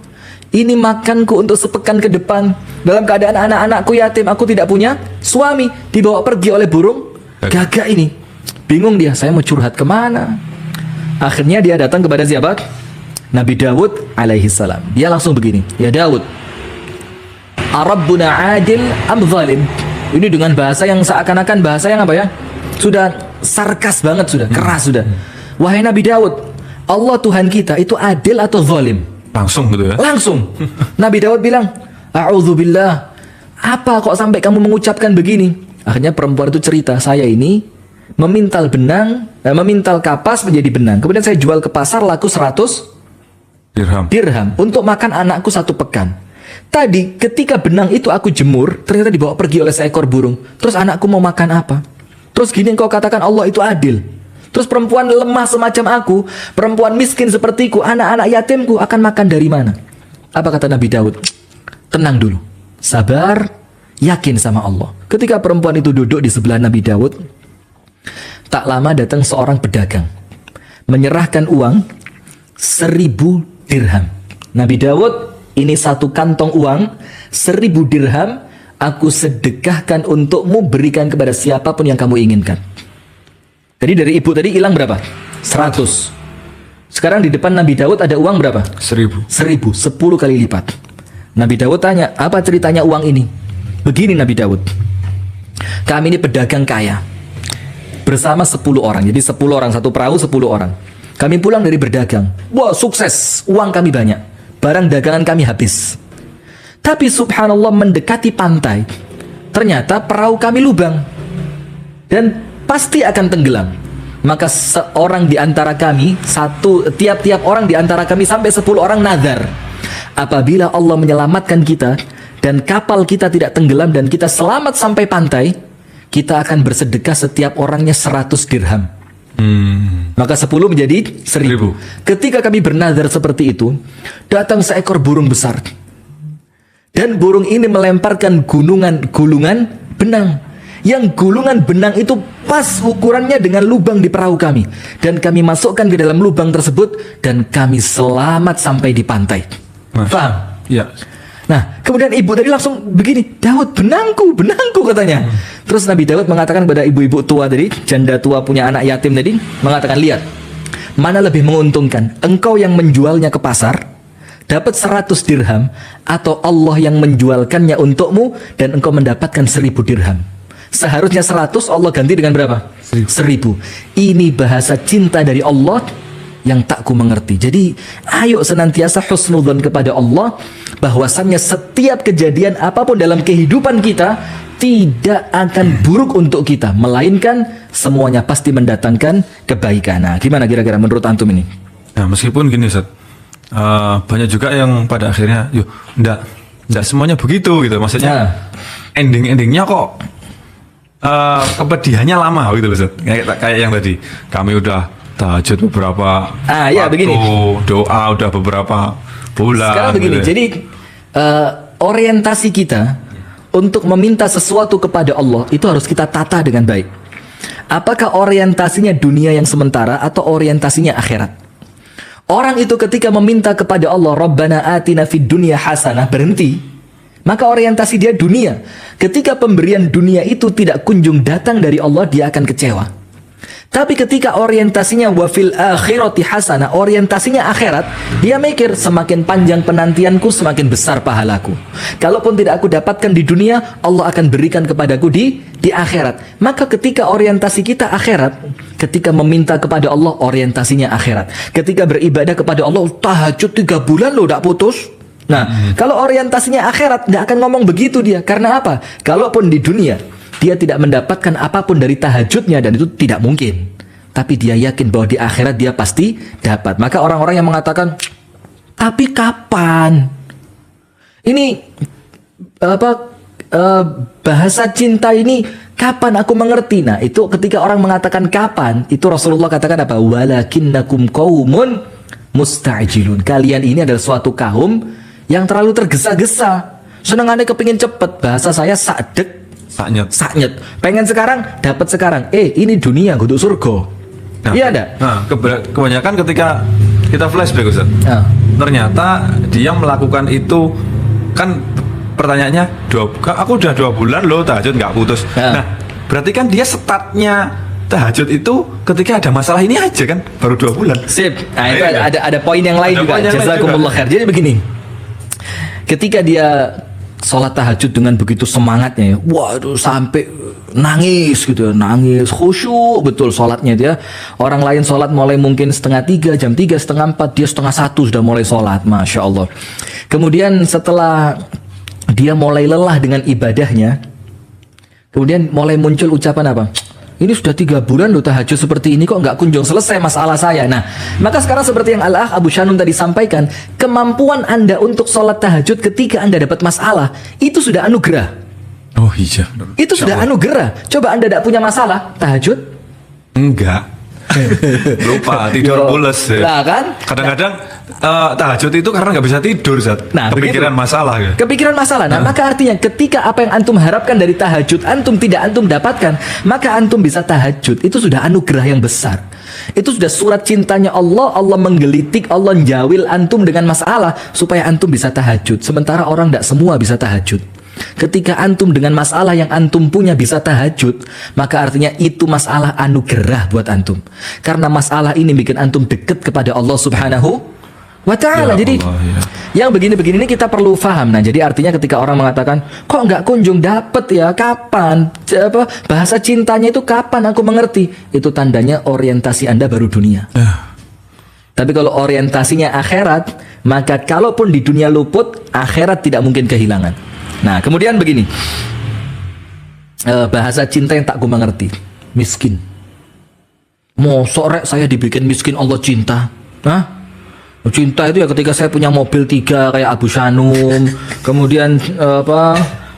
ini makanku untuk sepekan ke depan. Dalam keadaan anak-anakku yatim, aku tidak punya suami, dibawa pergi oleh burung gagak ini. Bingung dia, saya mau curhat kemana? Akhirnya dia datang kepada siapa? Nabi Dawud alaihi salam. Dia langsung begini, ya Dawud, Arabbuna adil am zalim? Ini dengan bahasa yang seakan-akan bahasa yang apa ya? Sudah sarkas banget, sudah keras sudah. Wahai Nabi Daud, Allah Tuhan kita itu adil atau zalim? Langsung gitu ya. Langsung. Nabi Daud bilang, A'udzubillah. Apa kok sampai kamu mengucapkan begini? Akhirnya perempuan itu cerita, saya ini memintal kapas menjadi benang. Kemudian saya jual ke pasar laku 100 dirham untuk makan anakku 1 pekan. Tadi ketika benang itu aku jemur, ternyata dibawa pergi oleh seekor burung. Terus anakku mau makan apa? Terus gini engkau katakan Allah itu adil. Terus perempuan lemah semacam aku, perempuan miskin sepertiku, anak-anak yatimku akan makan dari mana? Apa kata Nabi Daud? Tenang dulu, sabar, yakin sama Allah. Ketika perempuan itu duduk di sebelah Nabi Daud, tak lama datang seorang pedagang menyerahkan uang 1000 dirham. Nabi Daud, ini 1 kantong uang 1000 dirham, aku sedekahkan untukmu, berikan kepada siapapun yang kamu inginkan. Jadi dari ibu tadi hilang berapa? 100. Sekarang di depan Nabi Daud ada uang berapa? 1000. 10 kali lipat. Nabi Daud tanya, apa ceritanya uang ini? Begini Nabi Daud, kami ini pedagang kaya bersama 10 orang. Jadi 10 orang, 1 perahu 10 orang. Kami pulang dari berdagang. Wah, sukses, uang kami banyak, barang dagangan kami habis. Tapi subhanallah mendekati pantai, ternyata perahu kami lubang dan pasti akan tenggelam. Maka seorang di antara kami, tiap-tiap orang di antara kami sampai 10 orang nazar, apabila Allah menyelamatkan kita dan kapal kita tidak tenggelam dan kita selamat sampai pantai, kita akan bersedekah setiap orangnya 100 dirham. Maka 10 menjadi 1000. Ketika kami bernazar seperti itu, datang seekor burung besar. Dan burung ini melemparkan gulungan benang. Yang gulungan benang itu pas ukurannya dengan lubang di perahu kami. Dan kami masukkan ke dalam lubang tersebut dan kami selamat sampai di pantai. Paham? Ya. Nah, kemudian ibu tadi langsung begini, Daud, benangku katanya. Terus Nabi Daud mengatakan kepada ibu-ibu tua tadi, janda tua punya anak yatim tadi, mengatakan, lihat, mana lebih menguntungkan, engkau yang menjualnya ke pasar, dapat 100 dirham, atau Allah yang menjualkannya untukmu, dan engkau mendapatkan 1000 dirham. Seharusnya 100, Allah ganti dengan berapa? 1000. Ini bahasa cinta dari Allah yang tak ku mengerti. Jadi ayo senantiasa husnudzon kepada Allah, bahwasannya setiap kejadian apapun dalam kehidupan kita tidak akan buruk untuk kita, melainkan semuanya pasti mendatangkan kebaikan. Nah, gimana kira-kira menurut antum ini? Nah, meskipun gini Ustaz, banyak juga yang pada akhirnya enggak semuanya begitu gitu. Maksudnya endingnya kok kepedihannya lama gitu loh Ustaz. Kayak yang tadi kami udah tahajud beberapa waktu, begini. doa udah beberapa bulan. Sekarang begini, gitu. jadi orientasi kita untuk meminta sesuatu kepada Allah itu harus kita tata dengan baik. Apakah orientasinya dunia yang sementara atau orientasinya akhirat? Orang itu ketika meminta kepada Allah, Rabbana atina fid dunya hasanah, berhenti, maka orientasi dia dunia. Ketika pemberian dunia itu tidak kunjung datang dari Allah, dia akan kecewa. Tapi ketika orientasinya wafil akhirati hasanah, orientasinya akhirat, dia mikir semakin panjang penantianku semakin besar pahalaku. Kalaupun tidak aku dapatkan di dunia, Allah akan berikan kepadaku di akhirat. Maka ketika orientasi kita akhirat, ketika meminta kepada Allah orientasinya akhirat. Ketika beribadah kepada Allah, tahajud 3 bulan loh tak putus. Nah, kalau orientasinya akhirat, tidak akan ngomong begitu dia. Karena apa? Kalaupun di dunia dia tidak mendapatkan apapun dari tahajudnya, dan itu tidak mungkin. Tapi dia yakin bahwa di akhirat dia pasti dapat. Maka orang-orang yang mengatakan, tapi kapan? Ini bahasa cinta ini kapan aku mengerti? Nah, itu ketika orang mengatakan kapan, itu Rasulullah katakan apa? Walakinnakum qaumun musta'jilun. Kalian ini adalah suatu kaum yang terlalu tergesa-gesa. Senengannya kepingin cepet. Bahasa saya saknyet. Pengen sekarang, dapat sekarang. Ini dunia, kudu surga. Nah, iya ada. Nah, kebanyakan ketika kita flashback Ustaz, ternyata dia melakukan itu kan pertanyaannya, aku udah 2 bulan loh tahajud nggak putus. Nah, berarti kan dia startnya tahajud itu ketika ada masalah ini aja kan, baru 2 bulan. Sip. Nah, itu ada poin yang lain juga. Jazakumullah khair. Jadi begini, ketika dia sholat tahajud dengan begitu semangatnya ya. Waduh, sampai nangis gitu ya, nangis, khusyuk betul sholatnya dia. Orang lain sholat mulai mungkin 2:30, jam 3, 3:30, dia 1:30 sudah mulai sholat, Masya Allah. Kemudian setelah dia mulai lelah dengan ibadahnya, kemudian mulai muncul ucapan apa? Ini sudah 3 bulan loh tahajud seperti ini, kok nggak kunjung selesai masalah saya. Nah, maka sekarang seperti yang Al-Akh Abu Shanun tadi sampaikan, kemampuan Anda untuk sholat tahajud ketika Anda dapat masalah, itu sudah anugerah. Oh iya. Itu sudah anugerah. Coba Anda tidak punya masalah tahajud? Enggak. Lupa tidur pules ya. Nah kan? Kadang-kadang tahajud itu karena nggak bisa tidur, Zat. Nah, kepikiran begitu. masalah ya. Kepikiran masalah. Nah, maka artinya ketika apa yang antum harapkan dari tahajud antum tidak antum dapatkan, maka antum bisa tahajud. Itu sudah anugerah yang besar. Itu sudah surat cintanya Allah. Allah menggelitik, Allah menjawil antum dengan masalah supaya antum bisa tahajud. Sementara orang tidak semua bisa tahajud. Ketika antum dengan masalah yang antum punya bisa tahajud, maka artinya itu masalah anugerah buat antum. Karena masalah ini bikin antum dekat kepada Allah Subhanahu wa ta'ala. Ya Jadi Allah, ya. yang begini-begini ini kita perlu paham. Nah, jadi artinya ketika orang mengatakan, kok nggak kunjung dapet ya, kapan? Bahasa cintanya itu kapan aku mengerti? Itu tandanya orientasi Anda baru dunia. Tapi kalau orientasinya akhirat, maka kalaupun di dunia luput, akhirat tidak mungkin kehilangan. Nah, kemudian begini, bahasa cinta yang tak ku mengerti, miskin. Mau sore saya dibikin miskin Allah cinta? Hah? Cinta itu ya ketika saya punya mobil 3 kayak Abu Shanum, kemudian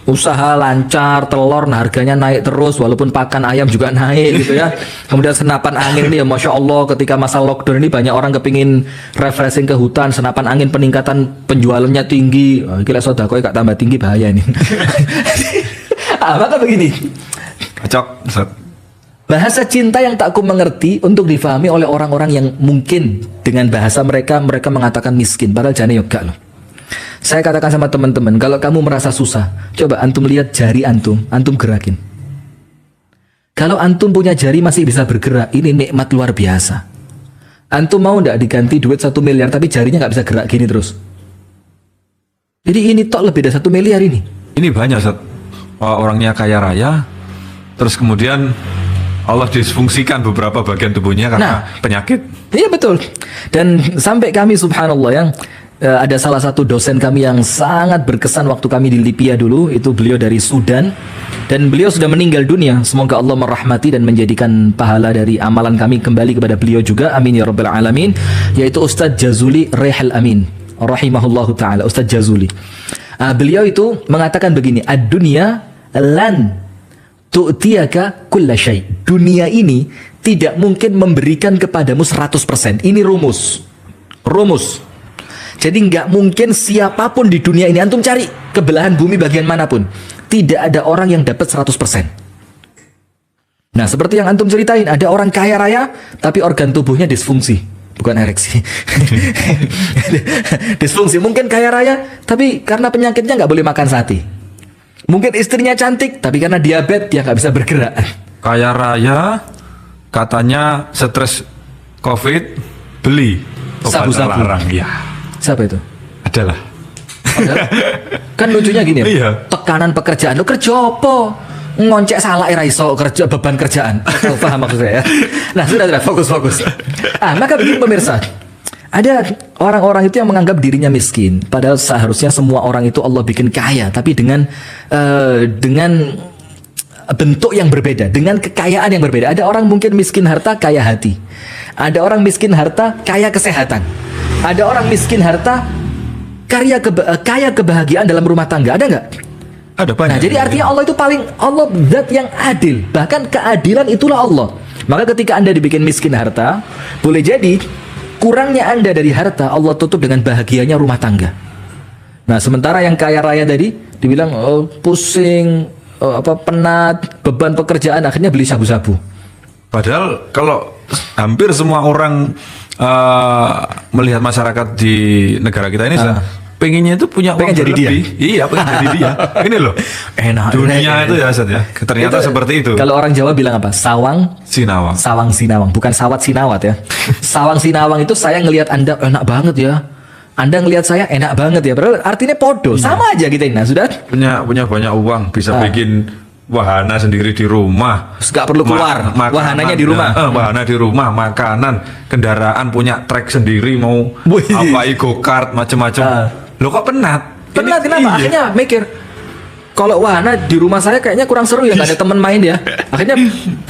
usaha lancar, telur nah harganya naik terus, walaupun pakan ayam juga naik gitu ya. Kemudian senapan angin ini ya Masya Allah, ketika masa lockdown ini banyak orang kepingin refreshing ke hutan, senapan angin peningkatan penjualannya tinggi. Kira sodako gak tambah tinggi, bahaya ini. Maka begini, Cocok, Zat. bahasa cinta yang tak ku mengerti untuk difahami oleh orang-orang yang mungkin dengan bahasa mereka mengatakan miskin, padahal jane yo gak loh. Saya katakan sama teman-teman, kalau kamu merasa susah, coba antum lihat jari antum gerakin. Kalau antum punya jari masih bisa bergerak, ini nikmat luar biasa. Antum mau ndak diganti duit 1 miliar tapi jarinya nggak bisa gerak gini terus? Jadi ini tok lebih dari 1 miliar ini. Ini banyak, Zat. Orangnya kaya raya, terus kemudian Allah disfungsikan beberapa bagian tubuhnya karena penyakit. Iya betul. Dan sampai kami subhanallah yang ada salah satu dosen kami yang sangat berkesan waktu kami di Libya dulu, itu beliau dari Sudan dan beliau sudah meninggal dunia. Semoga Allah merahmati dan menjadikan pahala dari amalan kami kembali kepada beliau juga, amin ya rabbal alamin, yaitu Ustadz Jazuli Rehal Amin rahimahullahu taala. Ustadz Jazuli, beliau itu mengatakan begini, ad-dunya lan tu'tiyaka kulla syai'. Dunia ini tidak mungkin memberikan kepadamu 100%. Ini rumus. Jadi nggak mungkin siapapun di dunia ini, antum cari ke belahan bumi bagian manapun, tidak ada orang yang dapat 100%. Nah, seperti yang antum ceritain, ada orang kaya raya tapi organ tubuhnya disfungsi, bukan ereksi. Disfungsi, mungkin kaya raya tapi karena penyakitnya nggak boleh makan sate. Mungkin istrinya cantik tapi karena diabetes dia nggak bisa bergerak. Kaya raya, katanya stres COVID, beli obat Sabu-sabu. terlarang. Ya. Siapa itu? Adalah. Kan lucunya gini ya, Iya. tekanan pekerjaan, lo kerja apa? Ngoncek salah era iso kerja, beban kerjaan. Tahu paham maksud saya ya? Nah sudah fokus. Maka begini pemirsa, ada orang-orang itu yang menganggap dirinya miskin, padahal seharusnya semua orang itu Allah bikin kaya, tapi dengan bentuk yang berbeda, dengan kekayaan yang berbeda. Ada orang mungkin miskin harta, kaya hati. Ada orang miskin harta, kaya kesehatan. Ada orang miskin harta, kaya kebahagiaan dalam rumah tangga. Ada nggak? Ada banyak. Nah, jadi artinya Allah itu Allah zat yang adil. Bahkan keadilan itulah Allah. Maka ketika Anda dibikin miskin harta, boleh jadi kurangnya Anda dari harta Allah tutup dengan bahagianya rumah tangga. Nah, sementara yang kaya raya tadi dibilang pusing, penat, beban pekerjaan, akhirnya beli sabu-sabu. Padahal kalau hampir semua orang melihat masyarakat di negara kita ini, pengennya itu punya pengen uang jadi berlebih. Iya, pengen jadi dia. Ini loh. Enak. Dunia itu ya, Zat ya. Ternyata seperti itu. Kalau orang Jawa bilang apa? Sawang Sinawang. Sinawang, bukan sawat sinawat ya. Sawang Sinawang itu saya ngelihat Anda enak banget ya. Anda ngelihat saya enak banget ya, padahal artinya podo, sama aja kita ini. Nah, sudah punya banyak uang, bisa bikin wahana sendiri di rumah. nggak perlu keluar, wahananya di rumah. Wahana di rumah, makanan, kendaraan, punya trek sendiri, mau Wih. apa go-kart macam-macam. Lo kok penat? Penat Ini- kenapa? iya. Akhirnya mikir, kalau wahana di rumah saya kayaknya kurang seru ya, nggak ada teman main ya. Akhirnya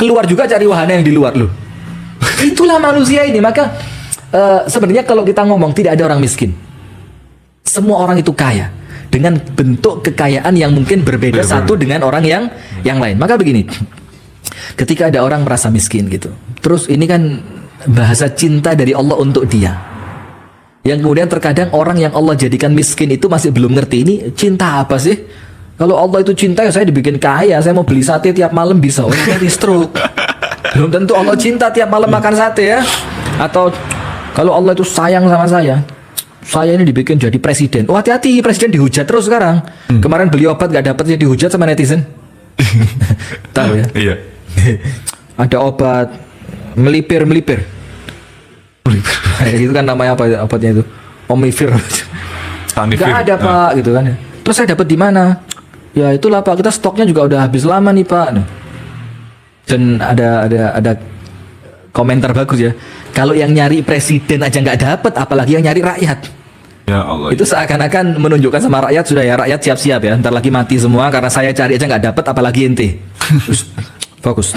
keluar juga cari wahana yang di luar loh. Itulah manusia ini. Maka sebenarnya kalau kita ngomong tidak ada orang miskin. Semua orang itu kaya dengan bentuk kekayaan yang mungkin berbeda Benar-benar. satu dengan orang yang lain. Maka begini, ketika ada orang merasa miskin gitu, terus ini kan bahasa cinta dari Allah untuk dia. Yang kemudian terkadang orang yang Allah jadikan miskin itu masih belum ngerti ini cinta apa sih? Kalau Allah itu cinta ya saya dibikin kaya, saya mau beli sate tiap malam bisa, oh nanti stroke. Belum tentu Allah cinta tiap malam makan sate ya. Atau kalau Allah itu sayang sama saya ini dibikin jadi presiden. Oh hati-hati, presiden dihujat terus sekarang. Kemarin beli obat gak dapet, dihujat sama netizen. Tahu ya? Iya. Ada obat melipir. Kayak gitu kan namanya apa obatnya itu? Omnivir. Tanifir. Gak ada Pak gitu kan. Terus saya dapat di mana? Ya itulah Pak, kita stoknya juga udah habis lama nih Pak. Nah. Dan ada komentar bagus ya. Kalau yang nyari presiden aja nggak dapat, apalagi yang nyari rakyat. Ya Allah. Itu seakan-akan menunjukkan sama rakyat, sudah ya rakyat siap-siap ya. Ntar lagi mati semua karena saya cari aja nggak dapat, apalagi ente. Terus, fokus.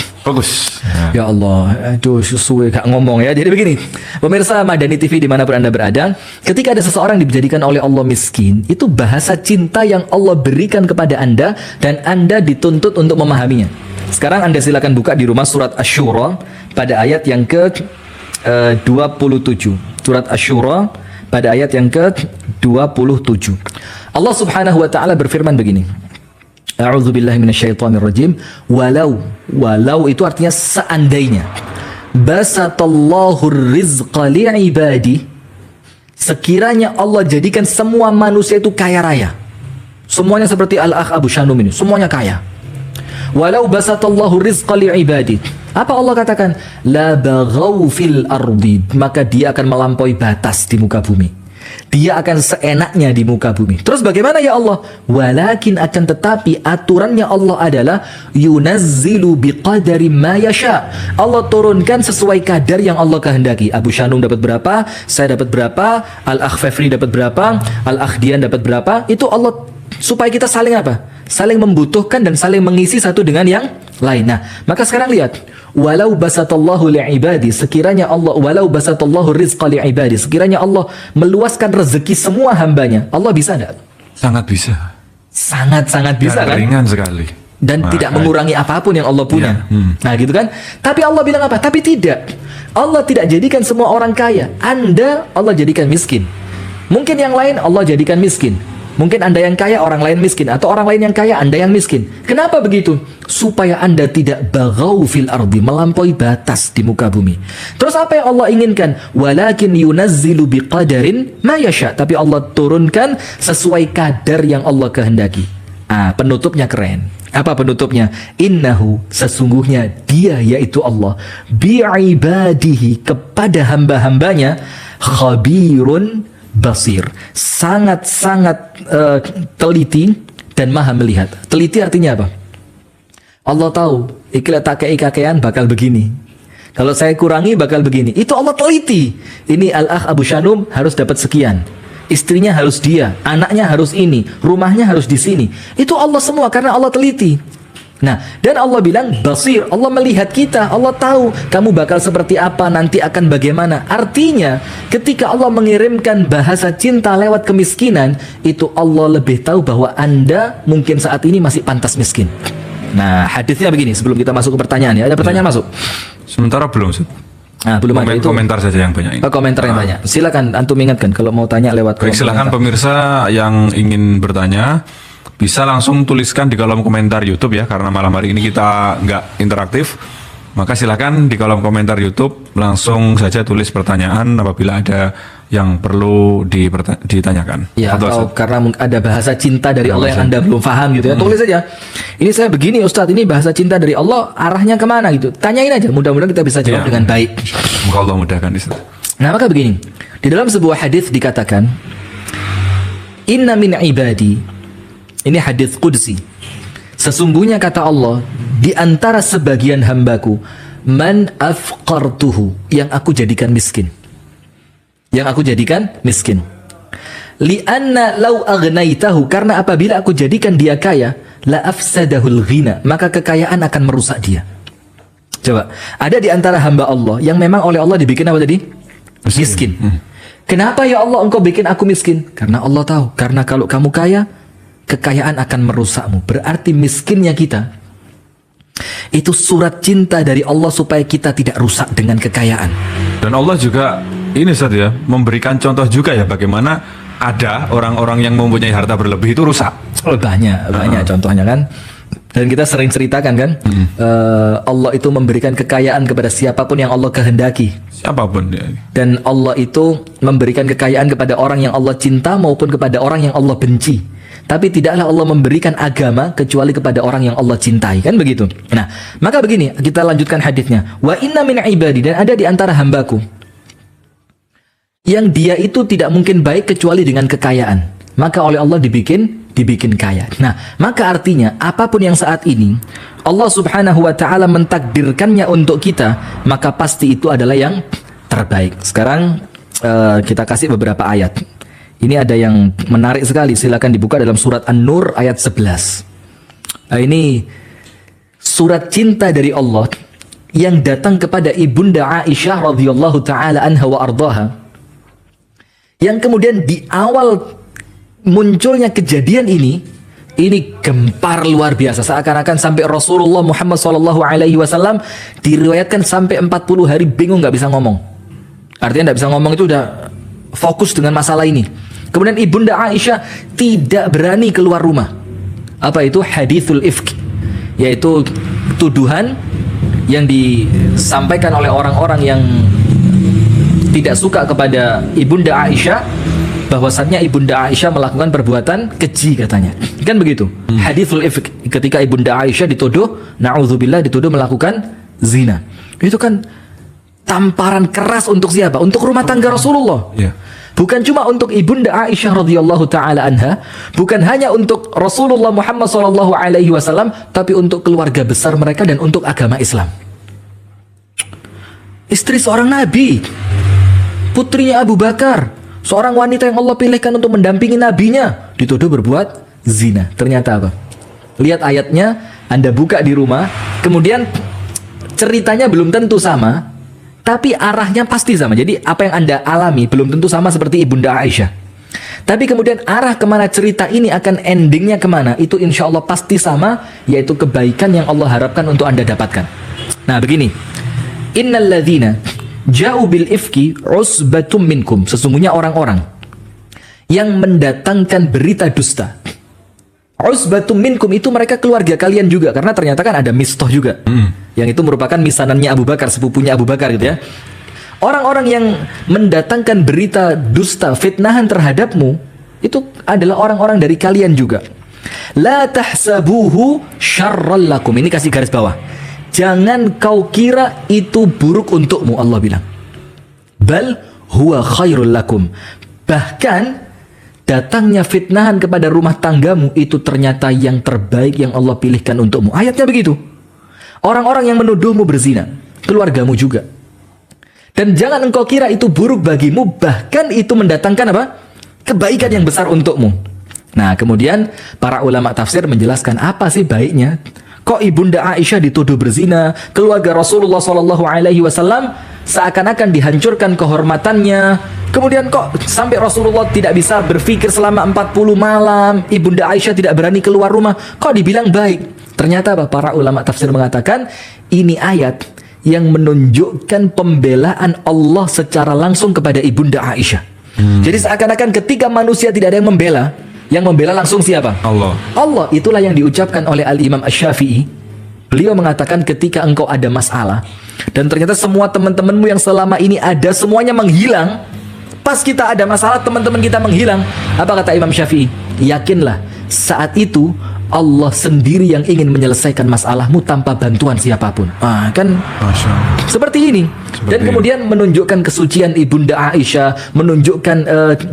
Ya Allah, aduh sesuai gak ngomong ya. Jadi begini, pemirsa Madani TV dimanapun Anda berada, ketika ada seseorang dijadikan oleh Allah miskin, itu bahasa cinta yang Allah berikan kepada Anda dan Anda dituntut untuk memahaminya. Sekarang Anda silakan buka di rumah surat Asy-Syura pada ayat yang ke-27. Surat Asy-Syura pada ayat yang ke-27. Allah Subhanahu wa taala berfirman begini. A'udzubillahi minasyaitonirrajim. Walau itu artinya seandainya. Basatallahu rizqa li'ibadi. Sekiranya Allah jadikan semua manusia itu kaya raya. Semuanya seperti Al-Akh Abu Shanum ini, semuanya kaya. Walau basatallahu rizqa li'ibadi. Apa Allah katakan? La baghaw fil ardi. Maka dia akan melampaui batas di muka bumi. Dia akan seenaknya di muka bumi. Terus bagaimana ya Allah? Walakin akan tetapi aturannya Allah adalah yunazzilu biqadari ma yasha. Allah turunkan sesuai kadar yang Allah kehendaki. Abu Shanum dapat berapa? Saya dapat berapa? Al-Akh Fefri dapat berapa? Al-Akh Dian dapat berapa? Itu Allah supaya kita saling apa? Saling membutuhkan dan saling mengisi satu dengan yang lain. Nah, maka sekarang lihat, walau basatallahu li'ibadi, sekiranya Allah, walau basatallahu rizqa li'ibadi, sekiranya Allah meluaskan rezeki semua hambanya, Allah bisa enggak? Sangat bisa. Sangat-sangat bisa Dan kan? ringan sekali. Dan tidak mengurangi apapun yang Allah punya. Nah gitu kan. Tapi Allah bilang apa? Tapi tidak. Allah tidak jadikan semua orang kaya. Anda Allah jadikan miskin. Mungkin yang lain Allah jadikan miskin. Mungkin Anda yang kaya, orang lain miskin. Atau orang lain yang kaya, Anda yang miskin. Kenapa begitu? Supaya Anda tidak baghaw fil ardi, melampaui batas di muka bumi. Terus apa yang Allah inginkan? Walakin yunazzilu biqadarin ma yasha. Tapi Allah turunkan sesuai kadar yang Allah kehendaki. Penutupnya keren. Apa penutupnya? Innahu, sesungguhnya dia yaitu Allah, bi'ibadihi, kepada hamba-hambanya, khabirun basir, sangat-sangat teliti dan maha melihat. Teliti artinya apa? Allah tahu, ikhlas kakek-kakean bakal begini. Kalau saya kurangi bakal begini. Itu Allah teliti. Ini Al-Akh Abu Shanum harus dapat sekian. Istrinya harus dia, anaknya harus ini, rumahnya harus di sini. Itu Allah semua karena Allah teliti. Nah, dan Allah bilang basir, Allah melihat kita, Allah tahu kamu bakal seperti apa, nanti akan bagaimana. Artinya, ketika Allah mengirimkan bahasa cinta lewat kemiskinan, itu Allah lebih tahu bahwa Anda mungkin saat ini masih pantas miskin. Nah, hadisnya begini, sebelum kita masuk ke pertanyaan ya. Ada pertanyaan masuk? Sementara belum. Nah, belum ada itu. Komentar saja yang banyak ini. Komentar yang banyak. Silakan antum ingatkan kalau mau tanya lewat Baik, silakan pemirsa yang ingin bertanya bisa langsung tuliskan di kolom komentar YouTube ya, karena malam hari ini kita nggak interaktif. Maka silakan di kolom komentar YouTube langsung saja tulis pertanyaan apabila ada yang perlu ditanyakan. Ya, atau karena ada bahasa cinta dari Allah yang Anda belum paham gitu ya, tulis saja. Ini saya begini Ustadz, ini bahasa cinta dari Allah, arahnya kemana gitu. Tanyain aja, mudah-mudahan kita bisa jawab dengan baik. Semoga Allah mudahkan. Nah, maka begini, di dalam sebuah hadis dikatakan, Inna min ibadi. Ini hadis qudsi. Sesungguhnya kata Allah, di antara sebagian hambaku, man afqartuhu, yang aku jadikan miskin. Yang aku jadikan miskin. Lianna law aghnaitahu, karena apabila aku jadikan dia kaya, la afsadahul ghina, maka kekayaan akan merusak dia. Coba, ada di antara hamba Allah yang memang oleh Allah dibikin apa tadi? Miskin. Kenapa ya Allah engkau bikin aku miskin? Karena Allah tahu, karena kalau kamu kaya, kekayaan akan merusakmu. Berarti miskinnya kita itu surat cinta dari Allah supaya kita tidak rusak dengan kekayaan. Dan Allah juga ini Ustaz ya, memberikan contoh juga ya bagaimana ada orang-orang yang mempunyai harta berlebih itu rusak. Banyak contohnya kan. Dan kita sering ceritakan kan, Allah itu memberikan kekayaan kepada siapapun yang Allah kehendaki. Siapapun ya. Dan Allah itu memberikan kekayaan kepada orang yang Allah cinta maupun kepada orang yang Allah benci. Tapi tidaklah Allah memberikan agama kecuali kepada orang yang Allah cintai, kan begitu. Nah, maka begini, kita lanjutkan hadisnya. Wa inna min ibadi, dan ada di antara hambaku yang dia itu tidak mungkin baik kecuali dengan kekayaan. Maka oleh Allah dibikin kaya. Nah, maka artinya apapun yang saat ini Allah Subhanahu wa taala mentakdirkannya untuk kita, maka pasti itu adalah yang terbaik. Sekarang kita kasih beberapa ayat. Ini ada yang menarik sekali, silakan dibuka dalam surat An-Nur ayat 11. Nah, ini surat cinta dari Allah yang datang kepada Ibunda Aisyah radhiyallahu taala anha wa ardaha. Yang kemudian di awal munculnya kejadian ini gempar luar biasa, seakan-akan sampai Rasulullah Muhammad SAW diriwayatkan sampai 40 hari bingung nggak bisa ngomong. Artinya nggak bisa ngomong itu udah fokus dengan masalah ini. Kemudian Ibunda Aisyah tidak berani keluar rumah. Apa itu? Hadithul ifk, yaitu tuduhan yang disampaikan oleh orang-orang yang tidak suka kepada Ibunda Aisyah, bahwasannya Ibunda Aisyah melakukan perbuatan keji katanya. Kan begitu. Hadithul ifk, ketika Ibunda Aisyah dituduh, na'udzubillah, dituduh melakukan zina. Itu kan tamparan keras untuk siapa? Untuk rumah tangga Rasulullah. Yeah. Bukan cuma untuk Ibunda Aisyah radhiyallahu taala anha, bukan hanya untuk Rasulullah Muhammad SAW, tapi untuk keluarga besar mereka dan untuk agama Islam. Istri seorang nabi, putrinya Abu Bakar, seorang wanita yang Allah pilihkan untuk mendampingi nabinya, dituduh berbuat zina. Ternyata apa? Lihat ayatnya, Anda buka di rumah, kemudian ceritanya belum tentu sama, tapi arahnya pasti sama. Jadi apa yang Anda alami belum tentu sama seperti Ibunda Aisyah. Tapi kemudian arah kemana cerita ini akan endingnya kemana, itu insya Allah pasti sama, yaitu kebaikan yang Allah harapkan untuk Anda dapatkan. Nah begini, innal ladzina ja'u bil ifki usbatum minkum, sesungguhnya orang-orang yang mendatangkan berita dusta. Usbatum minkum itu mereka keluarga kalian juga, karena ternyata kan ada Mistah juga, yang itu merupakan misanannya Abu Bakar, sepupunya Abu Bakar gitu ya. Orang-orang yang mendatangkan berita dusta, fitnahan terhadapmu, itu adalah orang-orang dari kalian juga. La tahsabuhu syarral lakum, ini kasih garis bawah, jangan kau kira itu buruk untukmu, Allah bilang. Bal huwa khairul lakum, bahkan datangnya fitnahan kepada rumah tanggamu itu ternyata yang terbaik yang Allah pilihkan untukmu. Ayatnya begitu. Orang-orang yang menuduhmu berzina, keluargamu juga. Dan jangan engkau kira itu buruk bagimu, bahkan itu mendatangkan apa? Kebaikan yang besar untukmu. Nah, kemudian para ulama tafsir menjelaskan apa sih baiknya. Kok Ibunda Aisyah dituduh berzina, keluarga Rasulullah SAW seakan-akan dihancurkan kehormatannya. Kemudian kok sampai Rasulullah tidak bisa berpikir selama 40 malam, Ibunda Aisyah tidak berani keluar rumah, kok dibilang baik? Ternyata apa? Para ulama tafsir mengatakan ini ayat yang menunjukkan pembelaan Allah secara langsung kepada Ibunda Aisyah. Jadi seakan-akan ketika manusia tidak ada yang membela langsung siapa? Allah. Allah, itulah yang diucapkan oleh Al-Imam Asy-Syafi'i. Beliau mengatakan ketika engkau ada masalah dan ternyata semua teman-temanmu yang selama ini ada semuanya menghilang, pas kita ada masalah teman-teman kita menghilang, apa kata Imam Syafi'i? Yakinlah saat itu Allah sendiri yang ingin menyelesaikan masalahmu tanpa bantuan siapapun. Kan Masya Allah. seperti ini. Dan kemudian menunjukkan kesucian Ibunda Aisyah, menunjukkan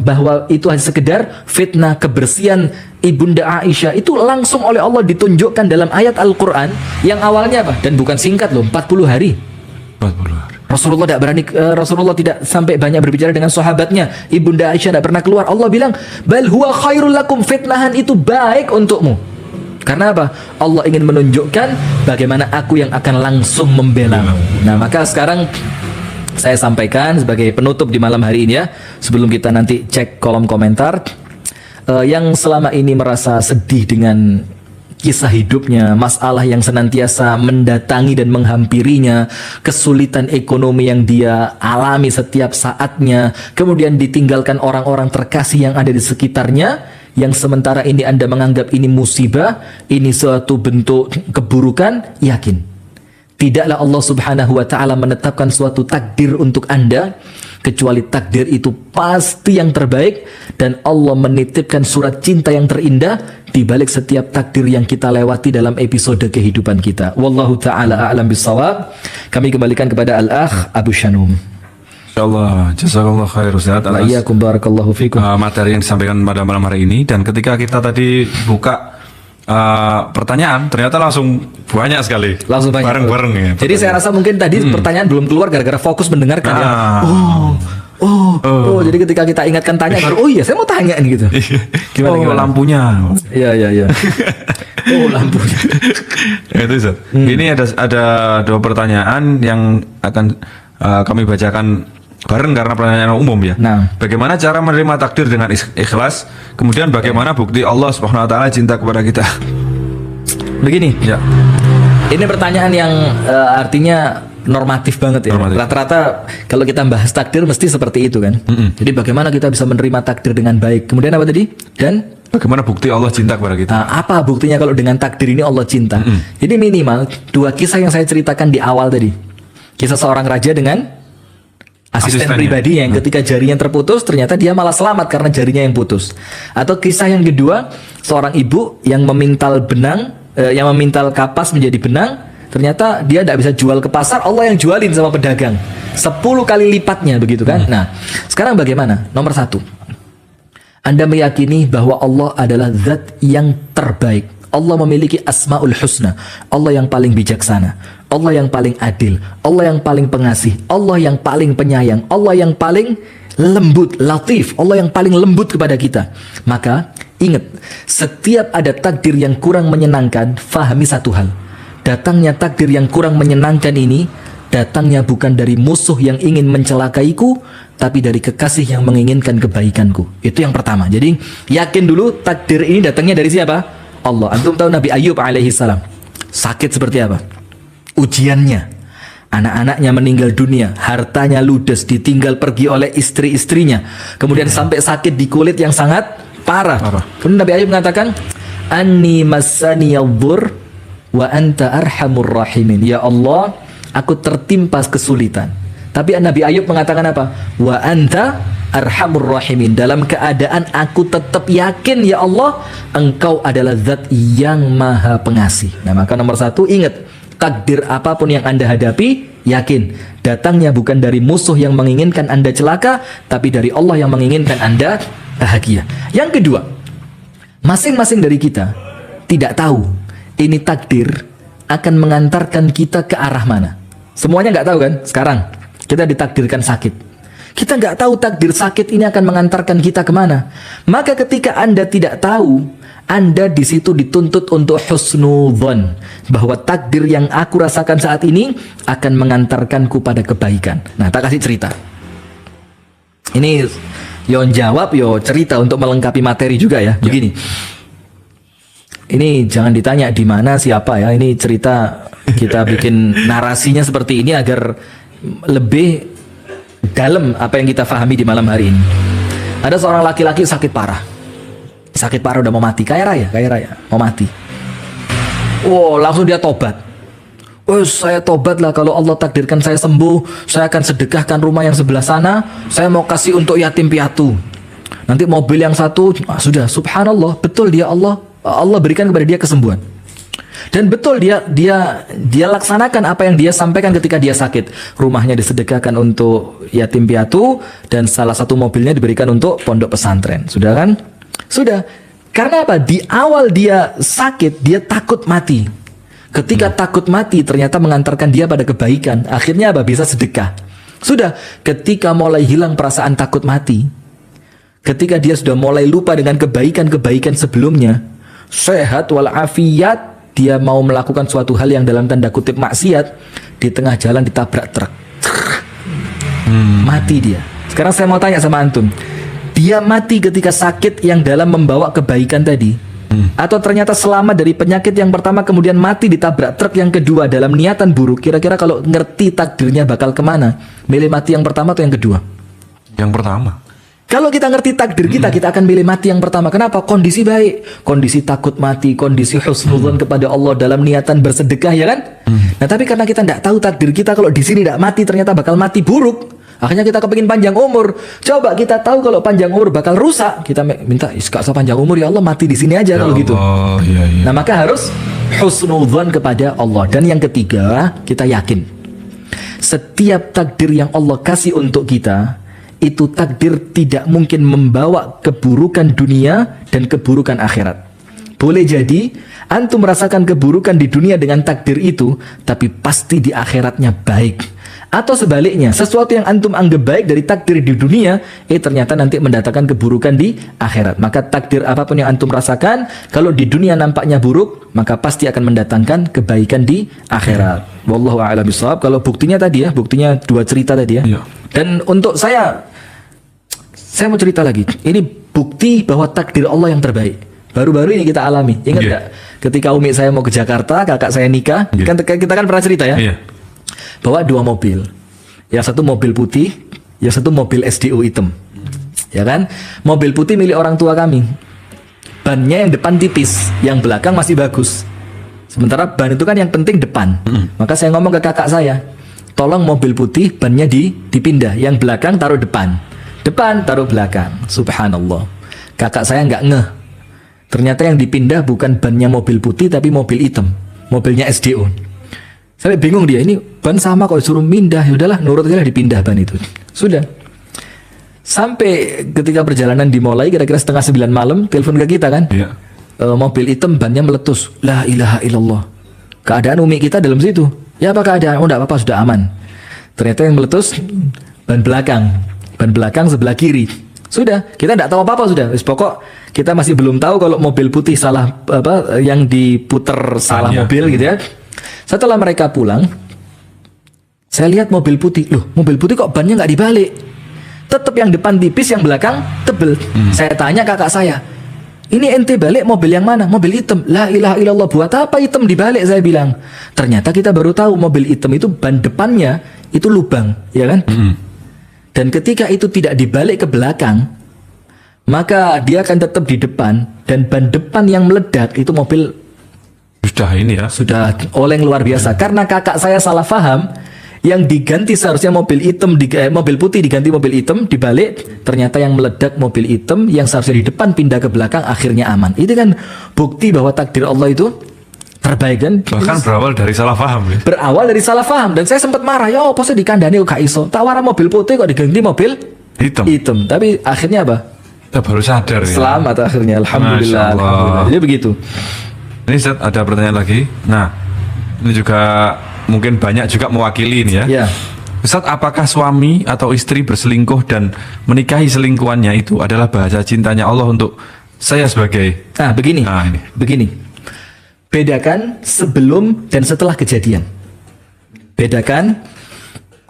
bahwa itu hanya sekedar fitnah. Kebersihan Ibunda Aisyah itu langsung oleh Allah ditunjukkan dalam ayat Al-Quran yang awalnya apa? Dan bukan singkat loh, 40 hari. 40 hari. Rasulullah tidak berani, Rasulullah tidak sampai banyak berbicara dengan sahabatnya. Ibunda Aisyah tidak pernah keluar. Allah bilang, bal huwa khairul lakum, fitnahan itu baik untukmu. Karena apa? Allah ingin menunjukkan bagaimana aku yang akan langsung membela. Nah, maka sekarang saya sampaikan sebagai penutup di malam hari ini ya, sebelum kita nanti cek kolom komentar, yang selama ini merasa sedih dengan kisah hidupnya, masalah yang senantiasa mendatangi dan menghampirinya, kesulitan ekonomi yang dia alami setiap saatnya, kemudian ditinggalkan orang-orang terkasih yang ada di sekitarnya, yang sementara ini Anda menganggap ini musibah, ini suatu bentuk keburukan, yakin tidaklah Allah Subhanahu wa taala menetapkan suatu takdir untuk Anda kecuali takdir itu pasti yang terbaik, dan Allah menitipkan surat cinta yang terindah di balik setiap takdir yang kita lewati dalam episode kehidupan kita. Wallahu taala a'lam bissawab. Kami kembalikan kepada Al-Akh Abu Shanum. Insyaallah, jazakallah khair Ustaz atas Wa'iyyakum barakallahu fikum. materi yang disampaikan pada malam hari ini. Dan ketika kita tadi buka pertanyaan, ternyata langsung banyak sekali. Langsung banyak. Bareng-bareng ya. Jadi saya rasa mungkin tadi pertanyaan belum keluar gara-gara fokus mendengarkan ya. Jadi ketika kita ingatkan tanya baru, oh iya saya mau tanya nih gitu. Gimana? Lampunya. Iya. Oh, lampunya. Itu Ustaz. Ini ada dua pertanyaan yang akan kami bacakan bareng karena pertanyaan umum ya. Nah. Bagaimana cara menerima takdir dengan ikhlas? Kemudian bagaimana bukti Allah Subhanahu wa taala cinta kepada kita? Begini. Ya. Ini pertanyaan yang artinya normatif banget ya. Normatif. Rata-rata kalau kita bahas takdir mesti seperti itu kan. Jadi bagaimana kita bisa menerima takdir dengan baik? Kemudian apa tadi? Dan Bagaimana bukti Allah cinta kepada kita? apa buktinya kalau dengan takdir ini Allah cinta? Jadi minimal dua kisah yang saya ceritakan di awal tadi. Kisah seorang raja dengan asisten Asistennya. pribadi yang ketika jarinya terputus ternyata dia malah selamat karena jarinya yang putus. Atau kisah yang kedua, seorang ibu yang memintal benang, yang memintal kapas menjadi benang, ternyata dia tidak bisa jual ke pasar, Allah yang jualin sama pedagang 10 kali lipatnya begitu kan. Nah sekarang bagaimana? Nomor 1, Anda meyakini bahwa Allah adalah zat yang terbaik. Allah memiliki asmaul husna, Allah yang paling bijaksana, Allah yang paling adil, Allah yang paling pengasih, Allah yang paling penyayang, Allah yang paling lembut, latif, Allah yang paling lembut kepada kita. Maka ingat, setiap ada takdir yang kurang menyenangkan, fahami satu hal, datangnya takdir yang kurang menyenangkan ini datangnya bukan dari musuh yang ingin mencelakaiku, tapi dari kekasih yang menginginkan kebaikanku. Itu yang pertama. Jadi yakin dulu takdir ini datangnya dari siapa? Allah. Antum tahu Nabi Ayub alaihi salam sakit seperti apa? Ujiannya, anak-anaknya meninggal dunia, hartanya ludes, ditinggal pergi oleh istri-istrinya, kemudian sampai sakit di kulit yang sangat parah. Kemudian Nabi Ayub mengatakan, Anni massani yadhur wa anta arhamur rahimin. Ya Allah, aku tertimpa kesulitan. Tapi Nabi Ayub mengatakan apa? Wa anta arhamur rahimin. Dalam keadaan aku tetap yakin, ya Allah, Engkau adalah zat yang maha pengasih. Nah maka nomor 1, ingat, takdir apapun yang Anda hadapi, yakin datangnya bukan dari musuh yang menginginkan Anda celaka, tapi dari Allah yang menginginkan Anda bahagia. Yang kedua, masing-masing dari kita tidak tahu ini takdir akan mengantarkan kita ke arah mana. Semuanya nggak tahu kan? Sekarang kita ditakdirkan sakit, kita nggak tahu takdir sakit ini akan mengantarkan kita kemana. Maka ketika Anda tidak tahu, Anda di situ dituntut untuk husnudzon, bahwa takdir yang aku rasakan saat ini akan mengantarkanku pada kebaikan. Nah, tak kasih cerita. Ini yo jawab, yo cerita untuk melengkapi materi juga ya. Begini. Ini jangan ditanya di mana siapa ya. Ini cerita kita bikin narasinya seperti ini agar lebih dalam apa yang kita fahami di malam hari ini. Ada seorang laki-laki sakit parah. Sakit parah udah mau mati, kaya raya, mau mati. Wow, langsung dia tobat. Oh, saya tobat lah, kalau Allah takdirkan saya sembuh, saya akan sedekahkan rumah yang sebelah sana, saya mau kasih untuk yatim piatu. Nanti mobil yang satu, sudah, subhanallah, betul dia Allah Allah berikan kepada dia kesembuhan. Dan betul dia laksanakan apa yang dia sampaikan ketika dia sakit. Rumahnya disedekahkan untuk yatim piatu dan salah satu mobilnya diberikan untuk pondok pesantren. Sudah kan? Sudah. Karena apa? Di awal dia sakit, dia takut mati. Ketika takut mati ternyata mengantarkan dia pada kebaikan. Akhirnya apa? Bisa sedekah. Sudah. Ketika mulai hilang perasaan takut mati, ketika dia sudah mulai lupa dengan kebaikan-kebaikan sebelumnya, sehat walafiat, dia mau melakukan suatu hal yang dalam tanda kutip maksiat, di tengah jalan ditabrak truk. Mati dia. Sekarang saya mau tanya sama antum, dia mati ketika sakit yang dalam membawa kebaikan tadi, atau ternyata selamat dari penyakit yang pertama kemudian mati ditabrak truk yang kedua dalam niatan buruk? Kira-kira kalau ngerti takdirnya bakal kemana, milih mati yang pertama atau yang kedua? Yang pertama. Kalau kita ngerti takdir kita akan pilih mati yang pertama. Kenapa? Kondisi baik, kondisi takut mati, kondisi husnudzon kepada Allah dalam niatan bersedekah, ya kan? Nah, tapi karena kita tidak tahu takdir kita, kalau di sini tidak mati ternyata bakal mati buruk. Akhirnya kita kepingin panjang umur. Coba kita tahu kalau panjang umur bakal rusak, kita minta gak usah panjang umur ya Allah, mati di sini aja, kalau gitu. Iya. Nah, maka harus husnudzon kepada Allah. Dan yang ketiga, kita yakin setiap takdir yang Allah kasih untuk kita, itu takdir tidak mungkin membawa keburukan dunia dan keburukan akhirat. Boleh jadi antum merasakan keburukan di dunia dengan takdir itu, tapi pasti di akhiratnya baik. Atau sebaliknya, sesuatu yang antum anggap baik dari takdir di dunia, ternyata nanti mendatangkan keburukan di akhirat. Maka takdir apapun yang antum rasakan, kalau di dunia nampaknya buruk, maka pasti akan mendatangkan kebaikan di akhirat. Wallahu a'lam bishawab. Kalau buktinya tadi ya, buktinya 2 cerita tadi ya. Iya. Dan untuk saya mau cerita lagi. Ini bukti bahwa takdir Allah yang terbaik. Baru-baru ini kita alami. Ingat nggak? Ketika umi saya mau ke Jakarta, kakak saya nikah, kan kita kan pernah cerita ya. Bawa 2 mobil. Yang satu mobil putih, yang satu mobil SDO hitam. Ya kan? Mobil putih milik orang tua kami. Bannya yang depan tipis, yang belakang masih bagus. Sementara ban itu kan yang penting depan. Maka saya ngomong ke kakak saya, tolong mobil putih bannya dipindah, yang belakang taruh depan, taruh belakang. Subhanallah, kakak saya nggak ngeh. Ternyata yang dipindah bukan bannya mobil putih, tapi mobil hitam, mobilnya SDO. Saya bingung, dia ini ban sama kok suruh pindah. Ya udahlah, nurut aja lah, dipindah ban itu. Sudah. Sampai ketika perjalanan dimulai kira-kira 8:30 malam, telepon ke kita kan. Mobil hitam bannya meletus. La ilaha illallah. Keadaan umi kita dalam situ. Ya apa keadaan? Oh enggak apa-apa, sudah aman. Ternyata yang meletus ban belakang sebelah kiri. Sudah, kita tidak tahu apa-apa sudah. Pokok kita masih belum tahu kalau mobil putih salah apa, yang diputer salah mobil gitu ya. Setelah mereka pulang, saya lihat mobil putih. Loh, mobil putih kok bannya nggak dibalik? Tetap yang depan tipis, yang belakang tebel. Saya tanya kakak saya, ini ente balik mobil yang mana? Mobil hitam. La ilaha illallah, buat apa hitam dibalik? Saya bilang. Ternyata kita baru tahu mobil hitam itu ban depannya itu lubang, ya kan? Dan ketika itu tidak dibalik ke belakang, maka dia akan tetap di depan, dan ban depan yang meledak itu mobil sudah oleng luar biasa. Karena kakak saya salah paham, yang diganti seharusnya mobil hitam, mobil putih diganti mobil hitam, dibalik, ternyata yang meledak mobil hitam, yang seharusnya di depan pindah ke belakang, akhirnya aman. Itu kan bukti bahwa takdir Allah itu terbaik kan? Bahkan berawal dari salah paham ya? Berawal dari salah paham. Dan saya sempat marah, ya apa sih dikandani kok gak iso, tak warna mobil putih kok diganti mobil hitam. Tapi akhirnya apa? Kita baru sadar ya. Selamat akhirnya, alhamdulillah. Jadi begitu. Ini Ustaz, ada pertanyaan lagi. Nah, ini juga mungkin banyak juga mewakili ini ya. Ustaz, apakah suami atau istri berselingkuh dan menikahi selingkuhannya itu adalah bahasa cintanya Allah untuk saya sebagai... Begini. Bedakan sebelum dan setelah kejadian. Bedakan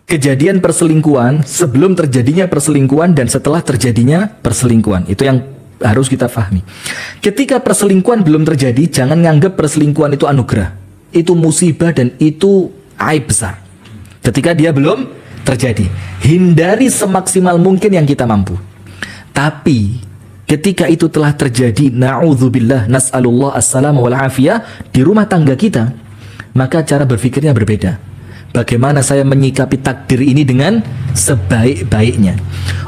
kejadian perselingkuhan, sebelum terjadinya perselingkuhan dan setelah terjadinya perselingkuhan. Itu yang harus kita pahami. Ketika perselingkuhan belum terjadi, jangan nganggap perselingkuhan itu anugerah. Itu musibah dan itu aib besar. Ketika dia belum terjadi, hindari semaksimal mungkin yang kita mampu. Tapi ketika itu telah terjadi, na'udzubillah, nas'alullah as-salam wal afiyah, di rumah tangga kita, maka cara berpikirnya berbeda. Bagaimana saya menyikapi takdir ini dengan sebaik-baiknya.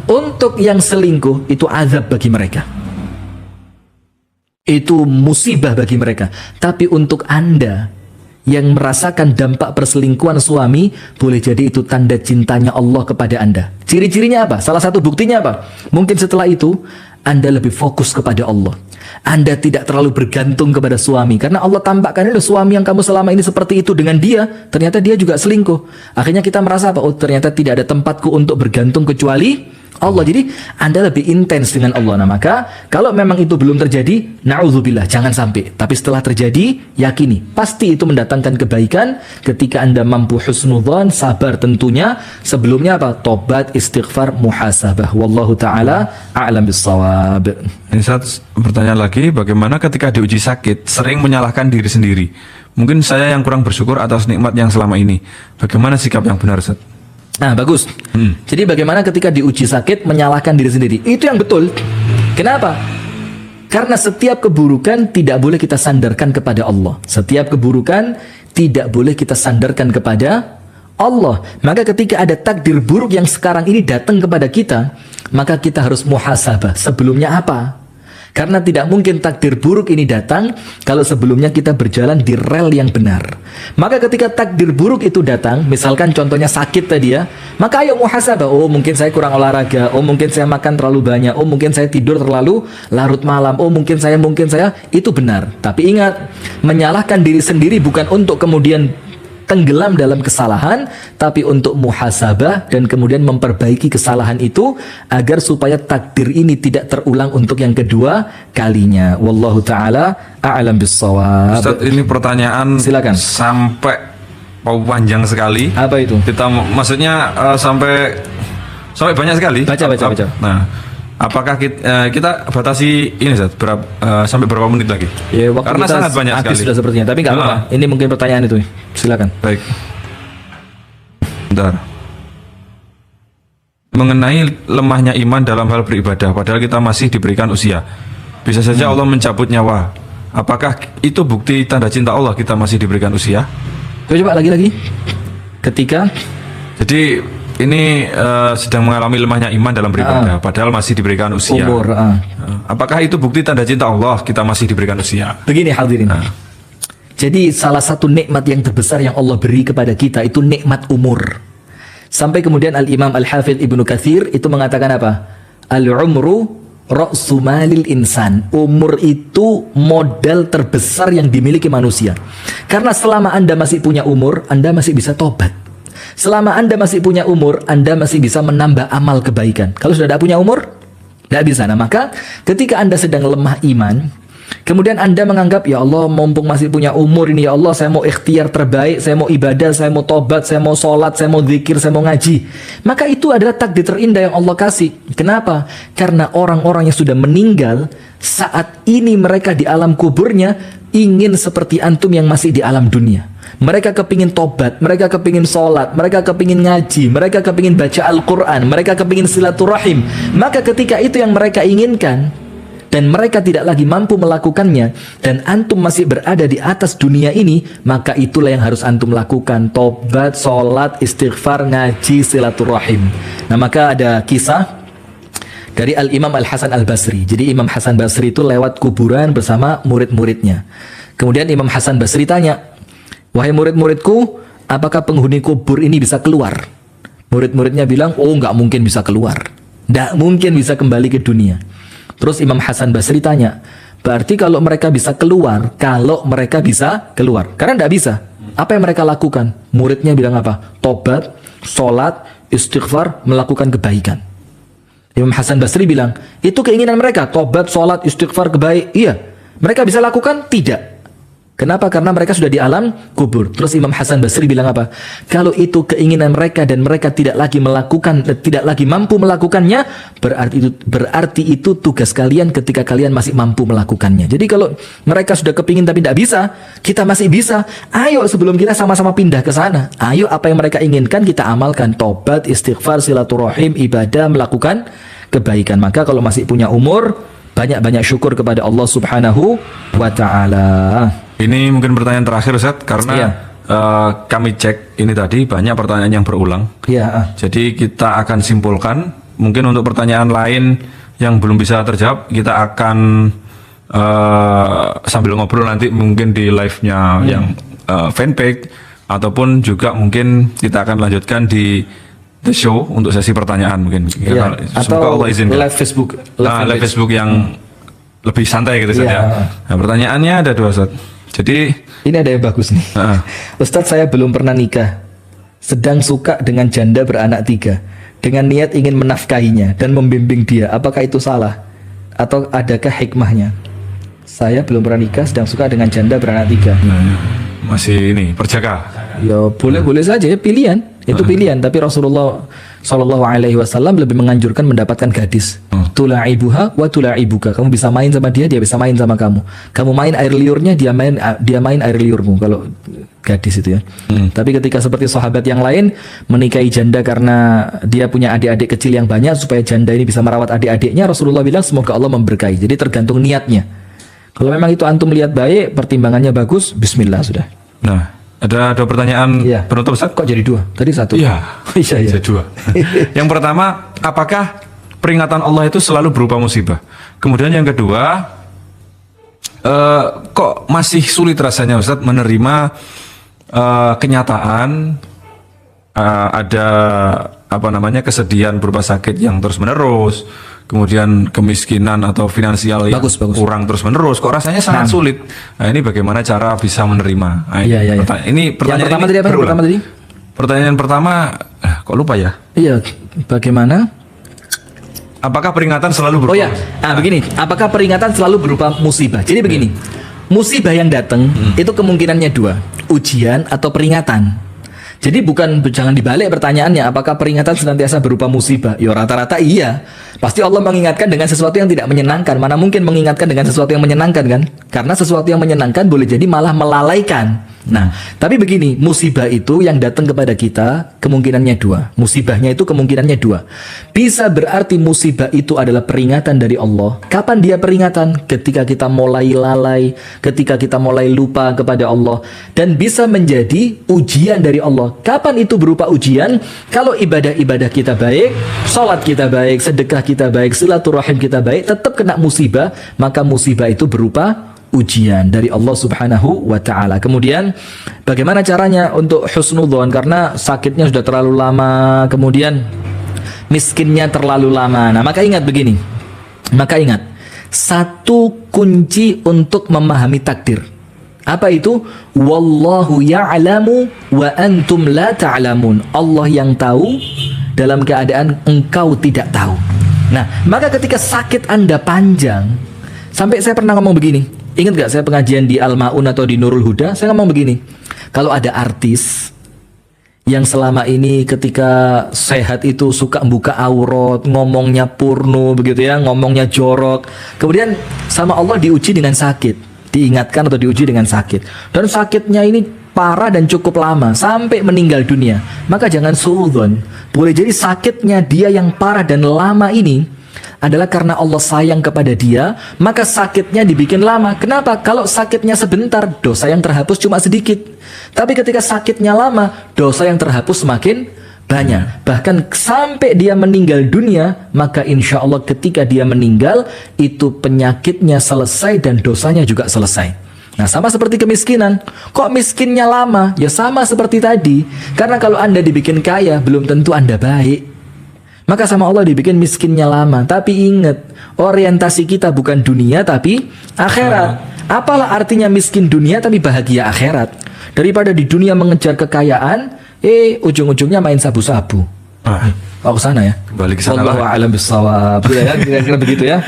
Untuk yang selingkuh, itu azab bagi mereka. Itu musibah bagi mereka. Tapi untuk Anda yang merasakan dampak perselingkuhan suami, boleh jadi itu tanda cintanya Allah kepada Anda. Ciri-cirinya apa? Salah satu buktinya apa? Mungkin setelah itu Anda lebih fokus kepada Allah. Anda tidak terlalu bergantung kepada suami, karena Allah tampakkan itu suami yang kamu selama ini seperti itu dengan dia, ternyata dia juga selingkuh. Akhirnya kita merasa apa? Oh, ternyata tidak ada tempatku untuk bergantung kecuali Allah. Jadi Anda lebih intens dengan Allah. Nah, maka kalau memang itu belum terjadi, na'udzubillah, jangan sampai. Tapi setelah terjadi, yakini pasti itu mendatangkan kebaikan ketika Anda mampu husnudzon, sabar tentunya. Sebelumnya apa? Tobat, istighfar, muhasabah. Wallahu taala a'lam bissawab. Ini satu pertanyaan lagi, bagaimana ketika diuji sakit sering menyalahkan diri sendiri? Mungkin saya yang kurang bersyukur atas nikmat yang selama ini. Bagaimana sikap yang benar, Ustaz? Nah, bagus. Jadi bagaimana ketika diuji sakit menyalahkan diri sendiri? Itu yang betul. Kenapa? Karena setiap keburukan tidak boleh kita sandarkan kepada Allah. Setiap keburukan tidak boleh kita sandarkan kepada Allah. Maka ketika ada takdir buruk yang sekarang ini datang kepada kita, maka kita harus muhasabah. Sebelumnya apa? Karena tidak mungkin takdir buruk ini datang kalau sebelumnya kita berjalan di rel yang benar. Maka ketika takdir buruk itu datang, misalkan contohnya sakit tadi ya, maka ayo muhasabah. Oh, mungkin saya kurang olahraga. Oh, mungkin saya makan terlalu banyak. Oh, mungkin saya tidur terlalu larut malam. Oh, mungkin saya itu benar. Tapi ingat, menyalahkan diri sendiri bukan untuk kemudian tenggelam dalam kesalahan, tapi untuk muhasabah dan kemudian memperbaiki kesalahan itu agar supaya takdir ini tidak terulang untuk yang kedua kalinya. Wallahu taala a'lam bissawab. Ustaz, ini pertanyaan silakan. Sampai panjang sekali. Apa itu? Kita maksudnya sampai banyak sekali. Baca. Nah, apakah kita batasi ini, Ustaz, sampai berapa menit lagi? Ya, waktu karena kita sangat banyak sekali. sudah sepertinya, tapi nggak apa-apa. Ini mungkin pertanyaan itu. Silakan. Baik. Bentar. Mengenai lemahnya iman dalam hal beribadah, padahal kita masih diberikan usia. Bisa saja Allah mencabut nyawa. Apakah itu bukti tanda cinta Allah kita masih diberikan usia? Coba lagi. Ketika jadi ini sedang mengalami lemahnya iman dalam beribadah, padahal masih diberikan usia. Umur. Apakah itu bukti tanda cinta Allah kita masih diberikan usia? Begini hadirin. Jadi salah satu nikmat yang terbesar yang Allah beri kepada kita itu nikmat umur. Sampai kemudian Al-Imam Al-Hafidh Ibnu Katsir itu mengatakan apa? Al-umru ra'su malil insan. Umur itu modal terbesar yang dimiliki manusia. Karena selama Anda masih punya umur, Anda masih bisa tobat. Selama Anda masih punya umur, Anda masih bisa menambah amal kebaikan. Kalau sudah tidak punya umur, tidak bisa. Nah, maka ketika Anda sedang lemah iman, kemudian Anda menganggap, ya Allah, mumpung masih punya umur ini, ya Allah, saya mau ikhtiar terbaik, saya mau ibadah, saya mau tobat, saya mau sholat, saya mau zikir, saya mau ngaji. Maka itu adalah takdir terindah yang Allah kasih. Kenapa? Karena orang-orang yang sudah meninggal, saat ini mereka di alam kuburnya ingin seperti antum yang masih di alam dunia. Mereka kepingin tobat, mereka kepingin sholat, mereka kepingin ngaji, mereka kepingin baca Al-Quran, mereka kepingin silaturahim. Maka ketika itu yang mereka inginkan, dan mereka tidak lagi mampu melakukannya, dan antum masih berada di atas dunia ini, maka itulah yang harus antum lakukan. Tobat, sholat, istighfar, ngaji, silaturahim. Nah, maka ada kisah dari Al-Imam Al-Hasan Al-Basri. Jadi Imam Hasan Basri itu lewat kuburan bersama murid-muridnya. Kemudian Imam Hasan Basri tanya, wahai murid-muridku, apakah penghuni kubur ini bisa keluar? Murid-muridnya bilang, oh, nggak mungkin bisa keluar. Nggak mungkin bisa kembali ke dunia. Terus Imam Hasan Basri tanya, berarti kalau mereka bisa keluar, karena nggak bisa, apa yang mereka lakukan? Muridnya bilang apa? Tobat, sholat, istighfar, melakukan kebaikan. Imam Hasan Basri bilang, itu keinginan mereka, tobat, sholat, istighfar, kebaikan. Iya, mereka bisa lakukan? Tidak. Kenapa? Karena mereka sudah di alam kubur. Terus Imam Hasan Basri bilang apa? Kalau itu keinginan mereka dan mereka tidak lagi mampu melakukannya, berarti itu tugas kalian ketika kalian masih mampu melakukannya. Jadi kalau mereka sudah kepingin tapi tidak bisa, kita masih bisa. Ayo sebelum kita sama-sama pindah ke sana. Ayo apa yang mereka inginkan kita amalkan. Tobat, istighfar, silaturahim, ibadah, melakukan kebaikan. Maka kalau masih punya umur, banyak-banyak syukur kepada Allah Subhanahu wa ta'ala. Ini mungkin pertanyaan terakhir, Ustaz, karena kami cek ini tadi banyak pertanyaan yang berulang. Jadi kita akan simpulkan. Mungkin untuk pertanyaan lain yang belum bisa terjawab, kita akan sambil ngobrol nanti mungkin di live-nya yang fanpage, ataupun juga mungkin kita akan lanjutkan di the show untuk sesi pertanyaan mungkin. Iya. Semoga Atau Allah izinkan. live Facebook, Live Facebook yang lebih santai gitu Ustaz Iya. ya. Nah, pertanyaannya ada 2 Ustaz. Jadi ini ada yang bagus nih. Ustadz, saya belum pernah nikah, sedang suka dengan janda beranak 3, dengan niat ingin menafkahinya dan membimbing dia. Apakah itu salah? Atau adakah hikmahnya? Saya belum pernah nikah, sedang suka dengan janda beranak 3. masih ini perjaka. Ya boleh-boleh saja, pilihan. Itu pilihan. Tapi Rasulullah SAW lebih menganjurkan mendapatkan gadis. Tulaibuha wa tulaibuka. Kamu bisa main sama dia, dia bisa main sama kamu. Kamu main air liurnya, dia main air liurmu. Kalau gadis itu ya. Tapi ketika seperti sahabat yang lain menikahi janda karena dia punya adik-adik kecil yang banyak supaya janda ini bisa merawat adik-adiknya, Rasulullah bilang semoga Allah memberkahi. Jadi tergantung niatnya. Kalau memang itu antum lihat baik, pertimbangannya bagus, bismillah sudah. Nah, ada 2 pertanyaan penutup Ustaz. Kok jadi 2? Tadi 1. Iya, Iya. bisa 2. Yang pertama, apakah peringatan Allah itu selalu berupa musibah? Kemudian yang kedua, kok masih sulit rasanya Ustaz menerima kenyataan ada kesedihan berupa sakit yang terus menerus, kemudian kemiskinan atau finansial yang kurang terus menerus, kok rasanya sangat sulit. Nah, ini bagaimana cara bisa menerima? Nah, ini pertanyaan pertama tadi apa? Pertanyaan pertama, kok lupa ya? Iya, bagaimana? Apakah peringatan selalu berupa? Oh ya, begini, apakah peringatan selalu berupa musibah? Jadi begini, musibah yang datang itu kemungkinannya 2, ujian atau peringatan. Jadi jangan dibalik pertanyaannya, apakah peringatan senantiasa berupa musibah? Ya rata-rata iya. Pasti Allah mengingatkan dengan sesuatu yang tidak menyenangkan. Mana mungkin mengingatkan dengan sesuatu yang menyenangkan kan? Karena sesuatu yang menyenangkan boleh jadi malah melalaikan. Nah, tapi begini, musibah itu yang datang kepada kita kemungkinannya 2. Musibahnya itu kemungkinannya 2. Bisa berarti musibah itu adalah peringatan dari Allah. Kapan dia peringatan? Ketika kita mulai lalai, ketika kita mulai lupa kepada Allah. Dan bisa menjadi ujian dari Allah. Kapan itu berupa ujian? Kalau ibadah-ibadah kita baik, sholat kita baik, sedekah kita baik, silaturahim kita baik, tetap kena musibah, maka musibah itu berupa ujian dari Allah Subhanahu wa taala. Kemudian bagaimana caranya untuk husnudzon, karena sakitnya sudah terlalu lama, kemudian miskinnya terlalu lama. Nah, maka ingat begini. Maka ingat, satu kunci untuk memahami takdir. Apa itu? Wallahu ya'lamu wa antum la ta'lamun. Allah yang tahu dalam keadaan engkau tidak tahu. Nah, maka ketika sakit Anda panjang, sampai saya pernah ngomong begini. Ingat gak saya pengajian di Al-Ma'un atau di Nurul Huda? Saya ngomong begini. Kalau ada artis yang selama ini ketika sehat itu suka buka aurat, ngomongnya porno begitu ya, ngomongnya jorok, kemudian sama Allah diuji dengan sakit, diingatkan atau diuji dengan sakit, dan sakitnya ini parah dan cukup lama sampai meninggal dunia, maka jangan suudzon. Boleh jadi sakitnya dia yang parah dan lama ini adalah karena Allah sayang kepada dia, maka sakitnya dibikin lama. Kenapa? Kalau sakitnya sebentar, dosa yang terhapus cuma sedikit. Tapi ketika sakitnya lama, dosa yang terhapus semakin banyak. Bahkan sampai dia meninggal dunia, maka insya Allah ketika dia meninggal, itu penyakitnya selesai dan dosanya juga selesai. Nah, sama seperti kemiskinan. Kok miskinnya lama? Ya sama seperti tadi. Karena kalau Anda dibikin kaya, belum tentu Anda baik. Maka sama Allah dibikin miskinnya lama. Tapi ingat, orientasi kita bukan dunia tapi akhirat. Apalah artinya miskin dunia tapi bahagia akhirat? Daripada di dunia mengejar kekayaan, ujung-ujungnya main sabu-sabu. Ke sana ya. Balik ke sana. Wallahu a'lam bishawab. Ya, kira-kira begitu ya.